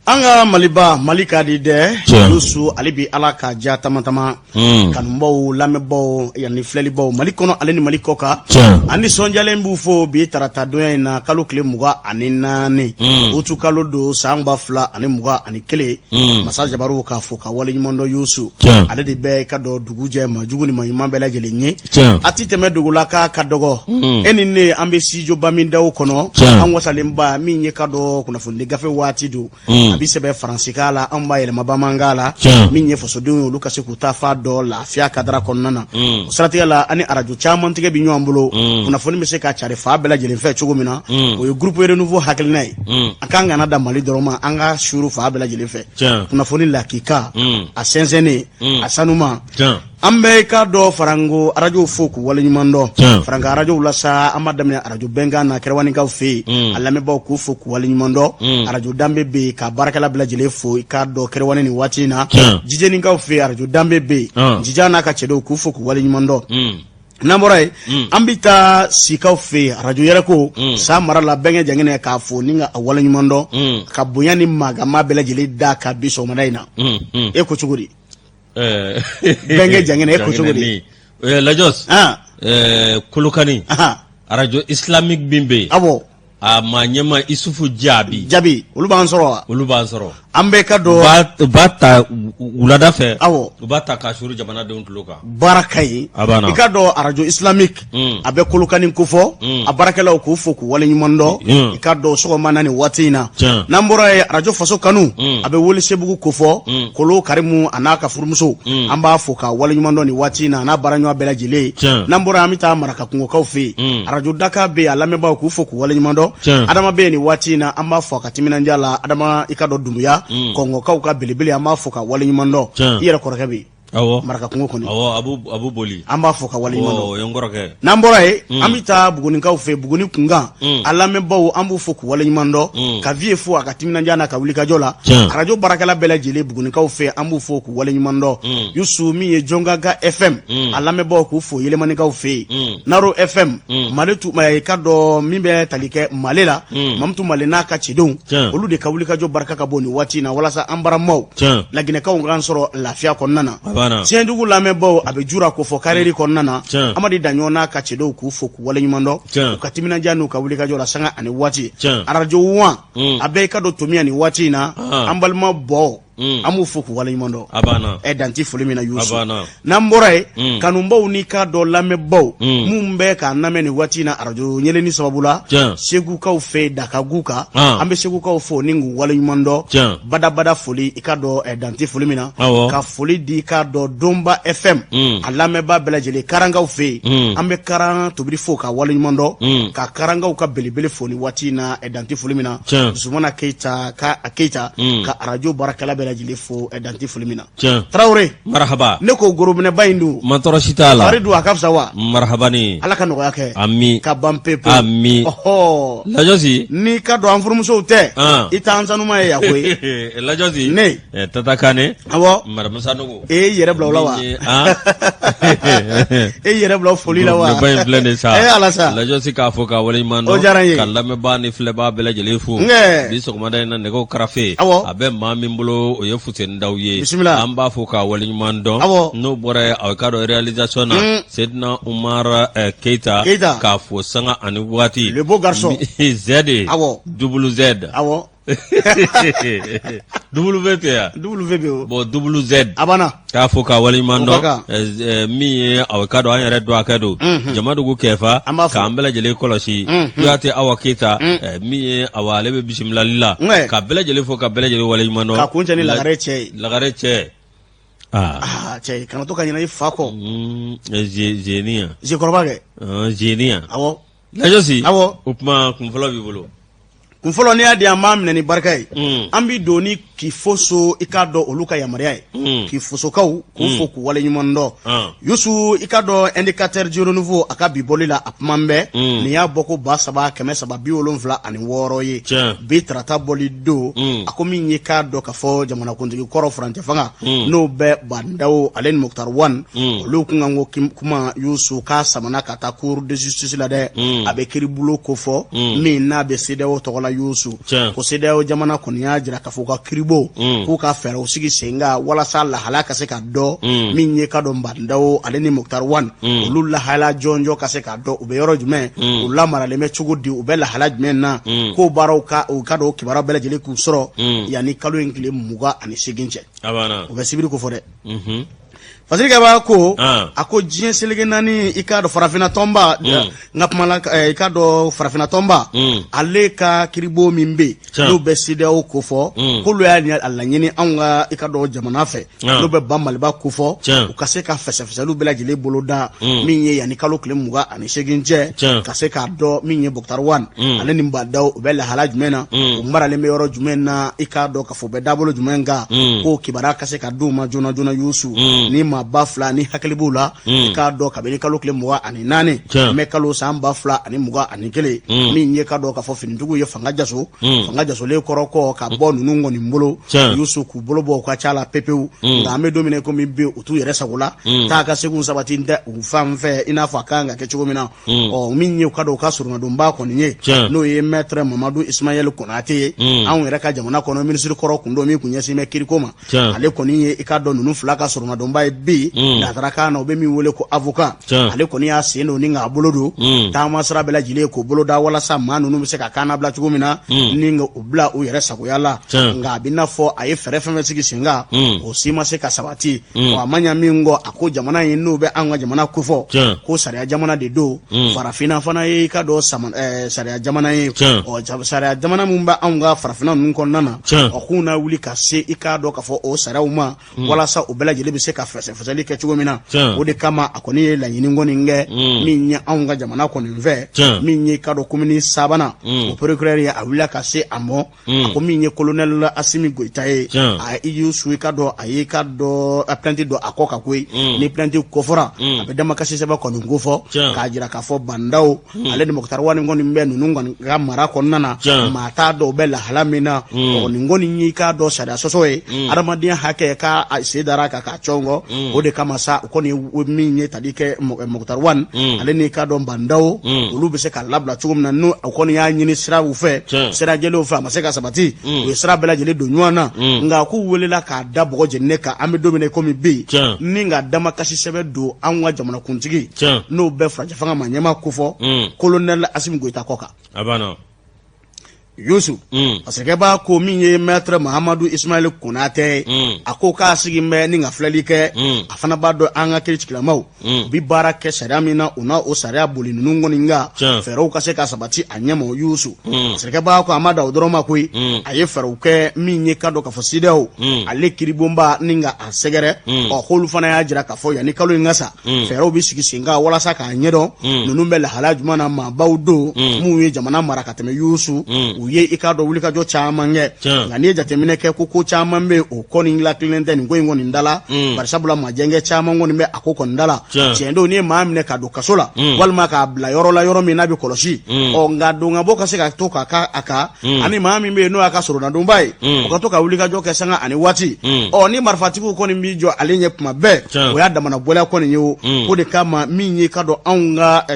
Anga maliba malika di de yusu alibi ala ka ja tamatama kanumbaw lamebbaw yani flelibaw malikono aleni malikoka ani sonjalen bu fo bi tarata doya na kalu kile muga ani nani utu kalu do samba fla ani muga ani kele masaje baru ka fo ka wali mondo yusu ale de be ka do duguje ma juguni ma yimba bela jelenye ati teme dugula ka kadogo eni ne ambe sijo baminda ukono an wasalimba minye ka do kuna funde gafe wati do abi sebe francais la amba ele mabamangala minye fosodun Lucas kuta fa do la fia kadra konnana usrati la ani araju chaman tige binyo ambulo kuna foni mese ka chare fa bela jele fe chugumina o groupe de nouveau hakilnai akanga na da mali doroma anga shuru fa bela jele fe kuna foni la kika a senzene a sanuma ambe ka do farango arajo foku wala nyumando faranga arajo ulasa amadamne arajo benga na kerwani ka fe alame ba ku foku wala nyumando arajo dambe be ka barakala bla jele fo ka do kerwani ni watina jijeni ka fe arajo dambe be jijana ka chedo ku foku wala nyumando namoray ambita sikaw fe arajo yere ko sa marala benga jangene ka fo ninga wala nyumando ka bonyani maga mabela jele da ka biso madaina e ko chuguri benga jangene ko chuguri Lajos kulukani arajo islamic bimbe abo manyama isufu jabi ulubansoro ambe ka do bata ulada fe awo bata ka shuru jamana de untuluka barakai ikado arajo islamic abe kulukani kufo abarakela ku foku wala nyumondo ikado so manani watina nambora arajo faso kanu abe woli sebugu kufo kolo karimu anaka furmuso amba foka wala nyumondo ni watina na baranyo abela jile nambora amita maraka kungo kaufe arajo daka be alame ba ku foku wala nyumondo adama be ni watina amba foka timina njala adama ikado dumuya kongo kauka bilibili amba foka wala nyumondo yera korakabi awo maraka kungo koni awo abu boli amba foka wala nyumondo yongoroke nambora amita buguni kaufe buguni kunga alame bawo ambu foku wala nyumondo ka vie fo akatimina njana ka wulika jola arajo barakala bela jele buguni kaufe ambu foku wala nyumondo yusu mi ye jongaga fm alame bawo ku fo yele mani kaufe naro fm maletu ma kado mimbe talike malela mamtu malena ka chidon olu de ka wulika jo baraka ka boni watina wala sa ambara maw lagine ka ungan soro lafia konnana tiendugu lame bawo abe jura ko fo kareri konnana amadi danyona ka chido ku fo ku wala nyumondo ukatimina janu ka wulika jo la sanga ani wati arajo wa abe ka do tomia ni watina ambalma bo amu foku wala nyumondo danti fulimina yusu namboray kanumba unika do lame baw mumbe ka nameni watina arajo nyele ni sababula segu ka fe dakaguka ambe segu ka fo ningu wala nyumondo bada fuli ikado danti fulimina ka fuli di ka do domba fm alame ba belajele karanga fe ambe karanga tobri fo ka wala nyumondo ka karanga ka belibele fo ni watina danti fulimina zumana keita ka arajo barakala jili fo danti fulimina Traoré marhaba ne ko gorobne bayindu mantoro shitala aridu akafsa wa marhabani alaka no yake ami ka bampepe ami lajosi ni ka do anfurmuso te itanzanu ma ya koy lajosi ne tatakane awo maramasanugo yere bla wa yere bla foli la wa bayin blende sa alasa lajosi ka fo ka wali mando kallame bani fleba bela jele fu biso ko madai nan ko karafe abe mamimbolo o yefute ndawye amba fo ka wali mando no bore awkado realisation na sedna Umar Keita ka fo sanga ani wati le beau garçon zd WZ WB bo WZ abana ka fo ka wali mando mi awkado an yare do akado jamadu go kefa ka ambela jele kolosi yate awakita mi awale be bismillah ka bela jele fo ka bela jele wali mando ka kunja ni lagare che che kana to kanyina ifako genia je korbage genia awo lajosi upma kumfolo bibolo kumfolo ni adi amamne ni barkai ambi doni kifoso ikado oluka ya maria kifoso kaw kufo ku wale nyumondo yusu ikado indicateur jiro nouveau akabi bolila apmambe ni ya boko basaba keme saba biolonvla ani woro ye bi trata bolido akomi nyikado kafo jamana kundi koro frante fanga no be bandao alen moktar 1 olukunga ngo kuma yusu ka samana kata cour de justice la de abekiri bulo kofo mi na be sede o tokola Yusu ko CEDEAO jamana kɔni y'a jira k'a fɔ ka kiribo k'u ka fɛɛrɛw sigi sen kan walasa lahala ka se ka dɔ min ye ka dɔn Bandawo ale ni Moktar Wan olu lahala jɔnjɔ ka se ka dɔ u bɛ yɔrɔ jumɛn u lamaralen bɛ cogo di u bɛ lahala jumɛn na ko baaraw ka dɔn kibaruya bɛɛ lajɛlen k'u sɔrɔ yanni kalo in tile 28 cɛ u bɛ sibiri ko fɔ dɛ Fasirika b'a ko a ko diɲɛ seleke naani i ka dɔn farafinna tɔnba nka kuma la i ka dɔn farafinna tɔnba ale ka kiribo min bɛ n'u bɛ CEDEAO ko fɔ k'olu y'a laɲini anw ka i ka dɔn jamana fɛ n'u bɛ ban Maliba ko fɔ u ka se ka fɛsɛfɛsɛliw bɛɛ lajɛlen bolo da min ye yanni kalo tile 28 cɛ ka se k'a dɔn min ye Moktar Wan ale ni Bandawo u bɛ lahala jumɛn na u maralen bɛ yɔrɔ jumɛn na i k'a dɔn k'a fɔ u bɛ dabolo jumɛn kan k'o kibaruya ka se ka d'u ma joona joona Yusu ni maa ba fila ni hakili b'u la i k'a dɔn kabini kalo tile 24 mɛ kalo san 2021 min ye ka dɔn k'a fɔ finitigiw ye fanga jasolen kɔrɔ kɔ ka bɔ ninnu kɔni bolo Yusu k'u bolo bɔ u ka ca la pepewu nka an bɛ don min komi bi u t'u yɛrɛ sago la taa ka seginw sabati tɛ u fan fɛ i n'a fɔ a kan ka kɛ cogo min na min ye ka dɔn u ka surunadonba kɔni ye n'o ye Maître Mamadu Ismaël Konate ye anw yɛrɛ ka jamana kɔnɔ minisiri kɔrɔ kun don min kun ɲɛsin bɛ kiriko ma ale kɔni ye i ka dɔn ninnu fila ka surunadonba ye bi natarakan na u bɛ min wele ko avocat ale kɔni y'a sen don ni k'a bolo don taama sira bɛɛ lajɛlen k'o bolo da walasa maa ninnu bɛ se ka kan bila cogo min na ni ka u bila u yɛrɛ sagoya la nka a bɛ n'a fɔ a ye fɛɛrɛ fɛn fɛn sigi sen kan o si ma se ka sabati a ma ɲɛ min kɔ a ko jamana in n'u bɛ an ka jamana kofɔ ko sariya jamana de don farafinna fana ye i ka dɔn sariya jamana ye sariya jamana min bɛ anw ka farafinna ninnu kɔnɔna na k'u na wuli ka se i k'a dɔn k'a fɔ o sariyaw ma walasa u bɛɛ lajɛlen bɛ se ka fɛsɛfɛsɛli kɛ cogo min na o de kama a kɔni ye laɲini kɔni kɛ min ye anw ka jamana kɔni fɛ min ye ka dɔn komini sabanan o procureur ye a wulila ka se a mɔ a ko min ye colonel Asimi Goita ye a Yusu i ka dɔn a ye ka dɔn plainte dɔ a kɔ ka koyi ni plainte kɔfɔra a bɛ damakasi sɛbɛn kɔni ko fɔ k'a jira k'a fɔ Bandawo ale ni Moktar Wan kɔni bɛ ninnu kɔni ka mara kɔnɔna na maa t'a dɔn u bɛ lahala min na nin kɔni ye k'a dɔn sariya sɔsɔ ye adamadenya hakɛ k'a sen dara kan k'a cɔn kɔ o de kama sa u kɔni min ye tali kɛ Moktar Wan ale ni k'a dɔn Bandawo olu bɛ se ka labila cogo min na n'u kɔni y'a ɲini siraw fɛ sira jɛlenw fɛ a ma se ka sabati u ye sira bɛɛ lajɛlen don ɲɔgɔn na nka k'u welela k'a da bɔgɔ jeninen kan an bɛ don min na komi bi ni ka damakasi sɛbɛn don anw ka jamanakuntigi n'o bɛɛ farajɛ fanga ma ɲɛma ko fɔ colonel Asimi Goita kɔ kan Yusu masakɛ b'a ko min ye Maître Mamadu Ismaël Konate a ko k'a sigi bɛ ni ka filɛli kɛ a fana b'a dɔn an ka kiiritigilamaw bi baara kɛ sariya min na u n'a o sariya boli ninnu kɔni kan fɛɛrɛw ka se ka sabati a ɲɛma Yusu masakɛ b'a ko a ma da o dɔrɔn ma koyi a ye fɛɛrɛw kɛ min ye ka dɔn k'a fɔ CEDEAO ale kiribonba ni ka a sɛgɛrɛ k'olu fana y'a jira k'a fɔ yanni kalo in ka sa fɛɛrɛw bɛ sigi sen kan walasa k'a ɲɛdɔn ninnu bɛ lahala jumɛn na maabaw don mun ye jamana mara ka tɛmɛ Yusu u ye i ka dɔn wulikajɔ caman kɛ nka n'i ye jateminɛ kɛ ko caman bɛ o kɔni lakilen tɛ nin ko in kɔni da la bari sabula majɛngɛ caman kɔni bɛ a ko kɔni da la tiɲɛ don n'i ye maa minɛ ka don kaso la walima k'a bila yɔrɔ la yɔrɔ min n'a bɛ kɔlɔsi nka don ka bɔ ka se ka to k'a ka a kan ani maa min bɛ yen n'o y'a ka surunadonba ye o ka to ka wulikajɔ kɛ sanga ani waati ni marifatigiw kɔni b'i jɔ ale ɲɛ tuma bɛɛ o y'a damana bɔlɛ kɔni ye o de kama min ye ka dɔn anw ka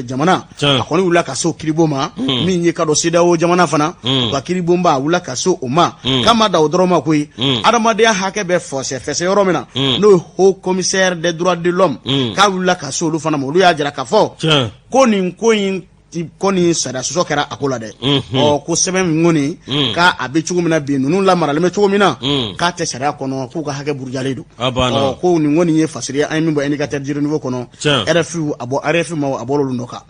jamana a kɔni wulila ka se o kiribo ma min ye ka dɔn CEDEAO jamana fana u ka kiribonba a wulila ka se o ma k'a ma da o dɔrɔn ma koyi adamadenya hakɛ bɛ fɛsɛ yɔrɔ min na n'o ye haut commissaire des droits de l'homme k'a wulila ka se olu fana ma olu y'a jira k'a fɔ ko nin ko in kɔni sariya sɔsɔ kɛra a ko la dɛ ko sɛbɛn min kɔni k'a a bɛ cogo min na bi ninnu lamaralen bɛ cogo min na k'a tɛ sariya kɔnɔ k'u ka hakɛ burujalen don ko nin kɔni ye fasiriya an ye min bɔ indicateur de niveau kɔnɔ RFI a bɔ RFI ma a bɔra olu nɔ kan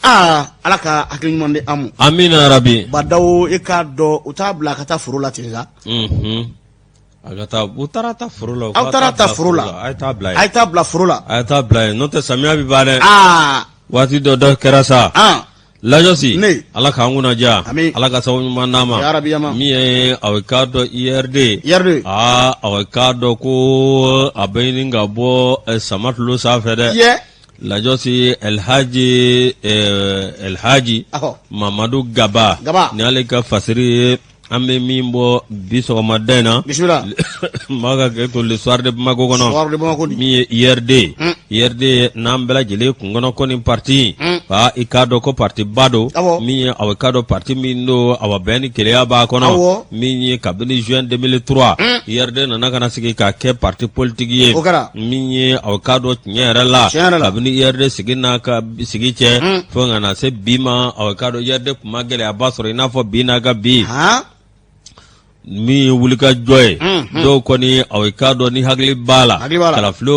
ala ka hakili ɲuman di an ma amina rabi Bandawo i k'a dɔn u t'a bila ka taa foro la ten sa u taara ta foro la aw taara ta foro la a ye taa bila a ye taa bila foro la a ye taa bila yen n'o tɛ samiya bɛ ban dɛ waati dɔ kɛra sa lajɔsi ala k'an kunna diya ala ka sababu ɲuman d'a ma min ye a bɛ k'a dɔn IRD a bɛ k'a dɔn ko a bɛ ɲini ka bɔ sama tulo sanfɛ dɛ lajɔsi Elhaji Mamadu Gaba ni ale ka fasiri ambe mimbo biso madena bismillah maga ke to le soir de Bamako kono soir de Bamako mi IRD nambela jele kungono koni parti ba ikado ko parti bado mi awakado parti mindo awabeni kelea ba kono mi kabini juin 2003 IRD nana kana sigi ka ke parti politique ye mi awakado nyera la kabini IRD sigi na ka sigi che fo ngana se bima awakado IRD kumagele abasoro ina fo bina ga bi mi wulika joy do koni awikado ni hagli bala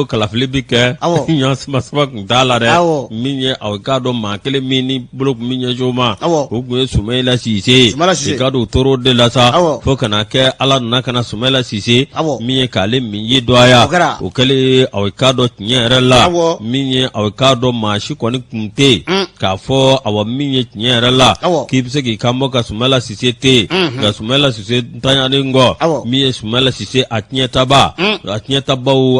kalafli bike nyas masbak dala re minye awikado makele mini blok minye joma ogwe sumaila sise ikado toro de la sa fokana ke ala nakana sumaila sise minye kale minye doya okele awikado nyere la minye awikado mashi koni kumte ka fo awa minye nyere la kipse ki kambo ka sumaila sise te ka sumaila sise ngo mi Sumala Sise atnyeta ba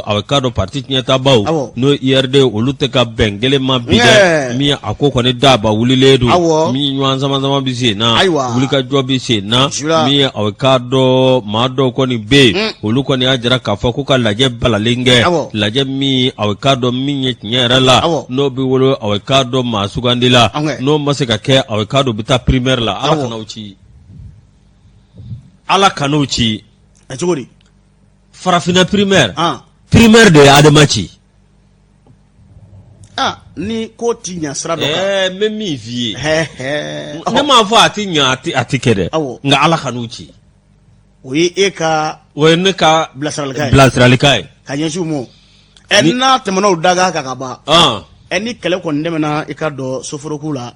awakado parti atnyeta ba no IRD olute ka bengele ma bide mi akoko ne daba wuliledu mi nwanza manzama bise na wulika jobi se na mi awakado mado ko ni be oluko ni ajara ka fa ko ka laje balalenge laje mi awakado mi nyera la no bi wolo awakado masugandila no maseka ke awakado bita primaire la ala nauchi ala kanuchi achogori farafina primaire primaire de ademachi ni ko tinya srado memi vie ne ma fo atinya atikede nga ala kanuchi oui eka ne ka blasralikai kanyesu mo enna temano daga kakaba eni kele ko ndemena ikado soforokula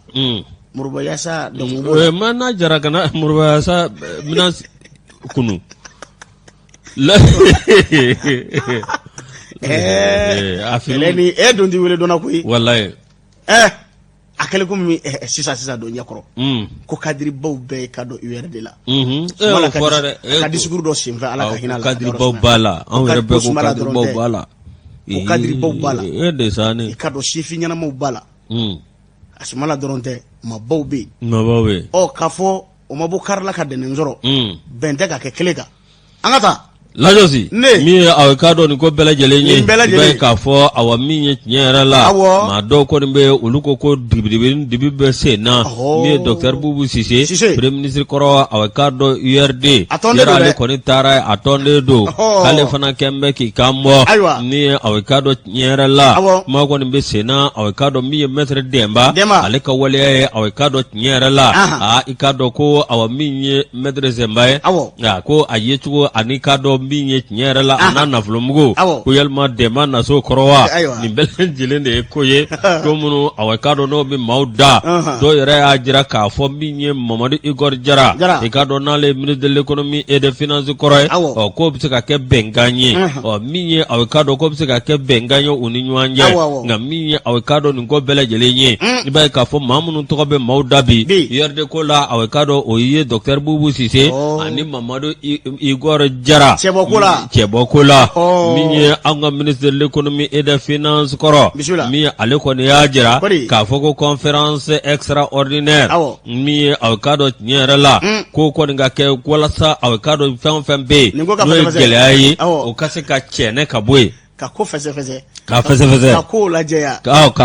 Murbayasa dongo mana jarakana Murbayasa minas kunu la afileni dondi wele dona ko wallahi akele ko mi sisa do nyakoro ko kadiri baw be kado URD la wala kadiri suguru do simva ala ka hinala kadiri baw bala on rebe ko kadiri baw bala ko kadiri baw bala de sane kado shifi nyana mo bala asumala doronte mabawbe o kafo o mabukar la ka denenzoro bente ka ke kelega angata lajosi mi awekado ni ko bela jelenye be ka fo awami nyera la ma do ko be uluko ko dibi be se na mi docteur Boubou Cissé premier ministre koro awekado URD yara le ko ni tara atonde do kale fana kembe ki kambo ni awekado nyera la ma ko ni be se na awekado mi maître Demba ale ka wale awekado nyera la a ikado ko awami maître Zembaye ya ko ayetu anikado binye nyera la anana flumugo ko yalma Demba na so korowa ni belen jilende koye ko munu awakado no bi mauda do yere ajira ka fo binye Mamadou Igor Jara ikado na le ministre de l'économie et des finances koroy o ko bi ka ke benganye o minye awakado ko bi ka ke benganyo uninywanje nga minye awakado ni ko bele jelenye ni ba ka fo mamunu to be mauda bi yerde ko la awakado o ye docteur Boubou Cissé ani Mamadou Igor Jara Chebokola minye anga ministre de l'économie et des finances koro mi ale ko ne yajira ka foko conférence extraordinaire mi awkado nyera la ko nga ke kwalasa awkado fem no gele o kase ka chene ka boy ka ko fese ka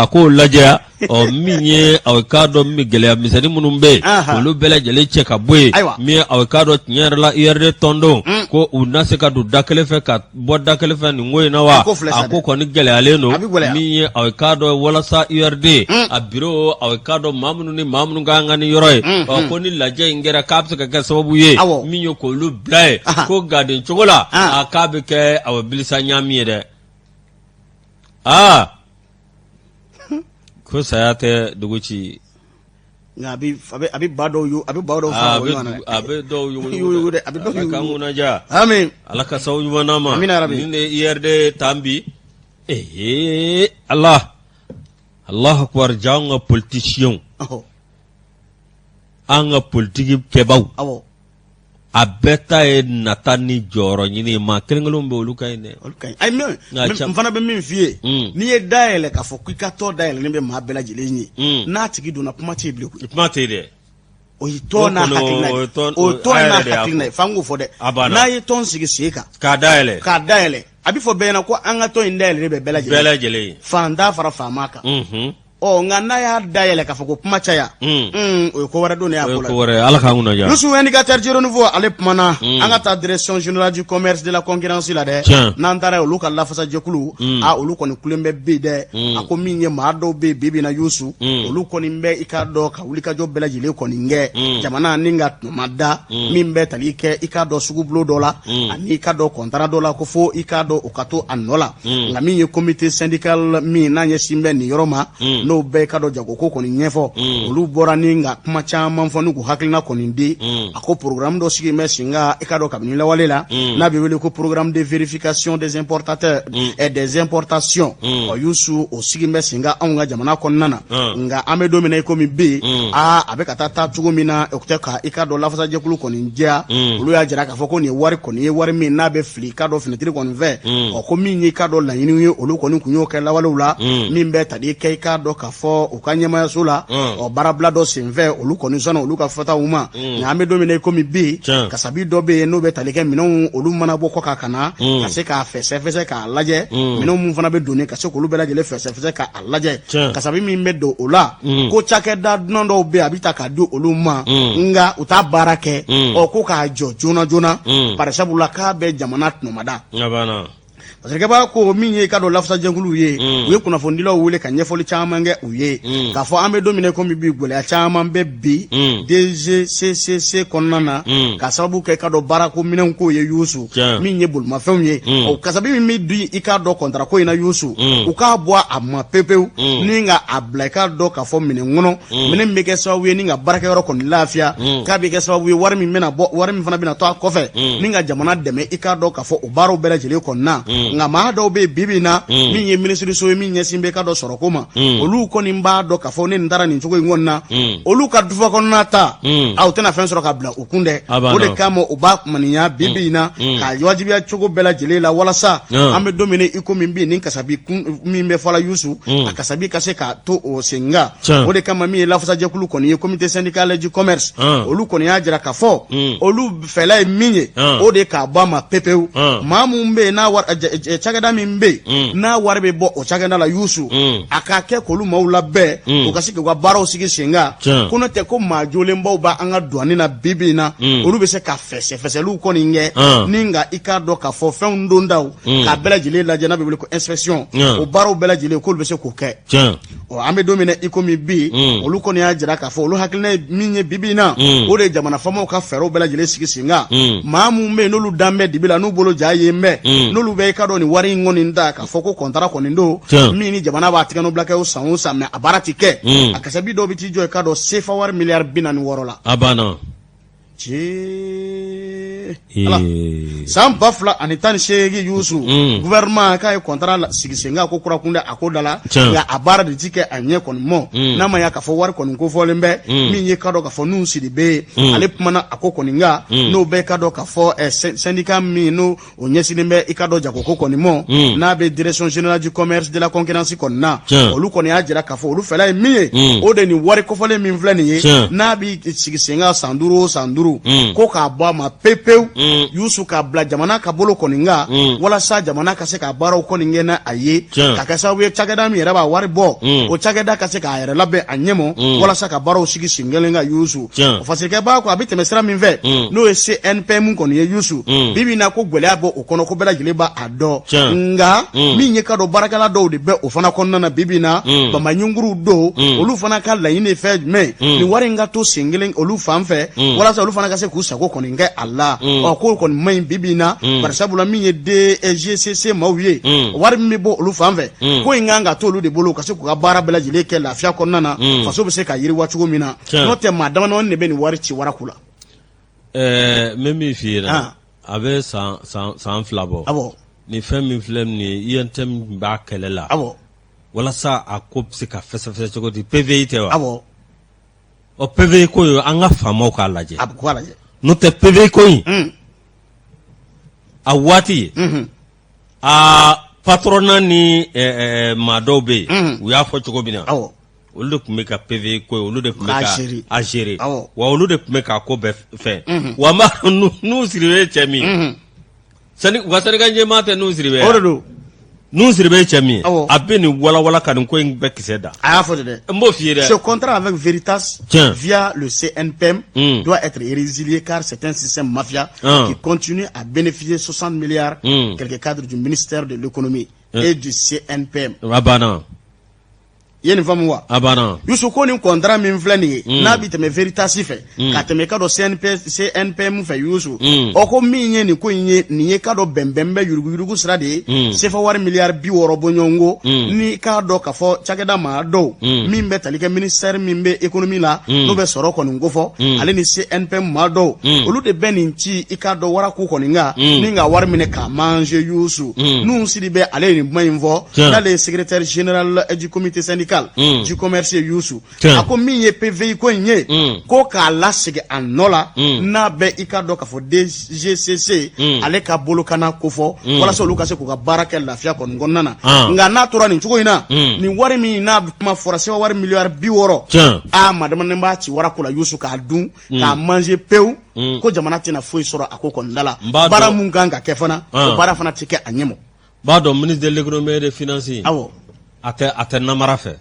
ko lajeya o minye awkado mi gele misani munumbe olu bela jele che ka boy mi awkado nyera la URD tondo ko unase ka du dakele fe ka bodda kele fe ni ngoy na wa ako ko ni gele aleno mi awkado wala sa URD a bureau awkado mamunu ganga ni yoroy ko ni laje ngera kapse ka sababu ye mi yo ko lu blay ko gadin chogola akabe ke awbilisa nyami de ko sayate duguci abi bado fa abi do yu kan unaja amin alaka sawu wanama ni IRD tambi Allah akbar janga politicien anga politique kebaw abeta e natani joro nyini ma kelengolom be olukai ne ay me mfana be min fie ni e daele ka fo kwika to daele ne be ma bela jilenyi na tigi do na pumati ebile ku pumati de o yito na hakilina o to na hakilina fangu fo de na ye ton sigi seka ka daele abi fo be na ko an ga to indele be belajele fanda fara famaka ngana ya dayele ka foko kuma chaya ko wara do ne ya ko wara ala ka nguna ja nusu indicateur jero nouveau ale pumana anga ta direction générale du commerce de la concurrence la de nantara olu ka lafasa jekulu olu koni kulembe be de akomi nye ma do be bibi na yusu olu koni mbe ikado ka wuli ka jo belajile koni nge jamana ninga mada mimbe talike ikado sugu blo dola ani ikado contrat dola ko fo ikado okato anola ngami ye comité syndical mi na nye simbe ni yoroma no be kado jago ko koni nyefo olu bora ninga kuma chama mfonu ku hakilina koni ndi ako programme do sigi mesinga ikado kabini la walela na be wele ko programme de vérification des importateurs et des importations o yusu o sigi mesinga anga jamana konnana nga amedo mina ko mi be abe katata tugo mina ekuteka ikado la fasa jekulu koni njia olu ya jara ka foko ni wari koni wari mi na be fli kado finitiri koni ve o ko mi ni kado la yini olu koni kunyo ke la walula mi be tadi ke kado ka fo o kanyema ya sula o barabla do sinve olu koni zona olu ka fata uma nyame do mine ko mi bi kasabi do be no be talike minon olu mana bo ko kana ka se ka fese ka laje minon mu fana be doni ka se ko olu be laje le fese ka laje kasabi mi medo ola ko chake da nondo be abita ka do olu ma nga uta barake o ko ka jo jona par exemple la ka be jamanat no mada abana parce que ba ko minye ka do lafsa jengulu ye we kuna fondilo wule ka nyefoli chama nge uye ka fo ambe domine ko mi bi gole chama be bi DGCCC konana ka sababu ke ka do barako minen ko ye yusu minye bul ma fenye o ka sababu mi du ika do kontra ko ina yusu u ka bo amma pepeu ninga abla ka do ka fo minen ngono minen me ke sababu ye ninga baraka yoro kon lafia ka bi ke sababu ye war mi mena bo war mi fana bina to kofe ninga jamana deme ika do ka fo o baro bela jele konna nga ma do be bibina min ye ministre so min ye simbe ka do soro koma olu ko ni mba do ka fo ne ndara ni nchogo ngonna olu ka dufa ko nata au tena fen soro ka bla ukunde o de kamo o ba maniya bibina ka wajibi ya chogo bela jele la wala sa ambe domine iko min bi nin kasabi min be fala yusu akasabi kase ka to o senga o de kama mi la fusa jekulu ko ni comité syndical du commerce olu ko ni ajira ka fo olu fela minye o de ka ba ma pepeu mamumbe na war chagada mimbe na warbe bo o chagada la yusu akake kolu maula be o kasike wa baro sigi senga kuno te ko majole mbo ba anga douane na bibina olu be se ka fese lu ko ninge ninga ikado ka fo fen ndondaw ka bela jile la jana be ko inspection o baro bela jile ko be se ko ke o ambe domine ikomi bi olu ko ni ajira ka fo olu hakilne minye bibina o de jamana famo ka fero bela jile sigi senga mamu me nolu dambe dibila no bolo jaye mbe nolu be kado ni wari ngoni nda ka foko kontara ko ndo mini jamana ba tika no blaka o sanwo me abarati ke akasabi do biti joy kado sefa war milliard binani worola abana ala sam bafla anitani shegi yusu gouvernement ka e contrat la sigisenga ko kura kunda akodala ya abara de tike anye kon mo na ma ya ka fo war kon ko folembe minye kado ka fo nun sidibe ale pumana akoko ninga no be kado ka fo syndicat mi no onyesi nimbe ikado jako ko kon mo na be direction générale du commerce de la concurrence kon na olu kon ya jira ka fo olu fela miye o de ni war ko fole min flani ye na bi sigisenga sanduro ko ka ba ma pepeu yusu ka bla jamana ka bolo koninga wala sa jamana ka se ka baro koninga na aye ka ka sa we chagada mi raba wari bo o chagada ka se ka yere labe anyemo wala sa ka baro sigi singelenga yusu o fasike ba ko abite mesra mi ve no e CNP mun koni yusu bibi na ko gwele abo o kono ko bela jileba ado nga mi nye ka do barakala do de be o fana konna na bibi na ba manyunguru do olu fana ka la ine fe me ni wari nga to singelen olu famfe wala sa olu fana ka se ku sa ko koninga Allah o ko kon may bibina par sabula mi de GCC mawiye war mi bo lu fanve ko inganga to lu de bolo kasi ko bara bela jile ke la fia konnana faso be se ka yiri wachugo mina no te madama no ne be ni wari ci warakula memi fiira abe san flabo abo ni femi flem ni yentem ba kelela abo wala sa akop se ka fesa ko di PVI te wa abo o PVI ko yo anga famo ka laje abo ko laje no te PVI ko yi a wati a patrona ni madobe u ya fo cogo bina olu de tun bɛ ka PV ko olu de tun bɛ ka a gérer wa olu de tun bɛ ka ko bɛɛ fɛn wa ma n'u siribe cɛ min sani u ka Sénégal ɲɛmaa tɛ n'u siribe o de don n'u siribe cɛ min a bɛ nin walawala ka nin ko in bɛɛ kisɛ da a y'a fɔ ten dɛ n b'o f'i ye dɛ ce contrat avec Veritas via le CNPM doit être résilié car c'est un système mafia qui continue à bénéficier 60 milliards quelques cadres du ministère de l'économie et du CNPM. Yen famu wa abana Youssou ko ni contrat min filɛ nin ye n'a bi tɛmɛ Veritas fɛ ka tɛmɛ ka dɔ CNPM fɛ Youssou o ko min ye nin ko in ye nin ye ka dɔ bɛnbɛn bɛ yuruguyurugu sira de ye CFA wari miliyari 60 bɔ ɲɔgɔn ko ni k'a dɔ ka fɔ cakɛda maa dɔw min bɛ tali kɛ ministère min bɛ économie la n'o bɛ sɔrɔ kɔni ko fɔ ale ni CNPM maa dɔw olu de bɛ nin ci i k'a dɔ wara ko kɔni ka ni ka wari minɛ ka manger Youssou n'u siri bɛ ale nin kuma in fɔ n'ale ye secrétaire général du comité syndical du commerce Youssou a ko min ye PVI ko in ye ko k'a lasegin a nɔ la n'a bɛ i ka dɔn k'a fɔ DGCC ale ka bolo kana ko fɔ walasa olu ka se k'u ka baara kɛ lafiya kɔni kɔnɔna na nka n'a tora nin cogo in na nin wari min n'a kuma fɔra se wari miliyari 60 madama ne b'a ci wara ko la Youssou k'a dun k'a manger pewu ko jamana tɛna foyi sɔrɔ a ko kɔni da la baara mun kan ka kɛ fana o baara fana tɛ kɛ a ɲɛmɔ b'a dɔn ministre de l'économie et des finances awɔ a tɛ namara fɛ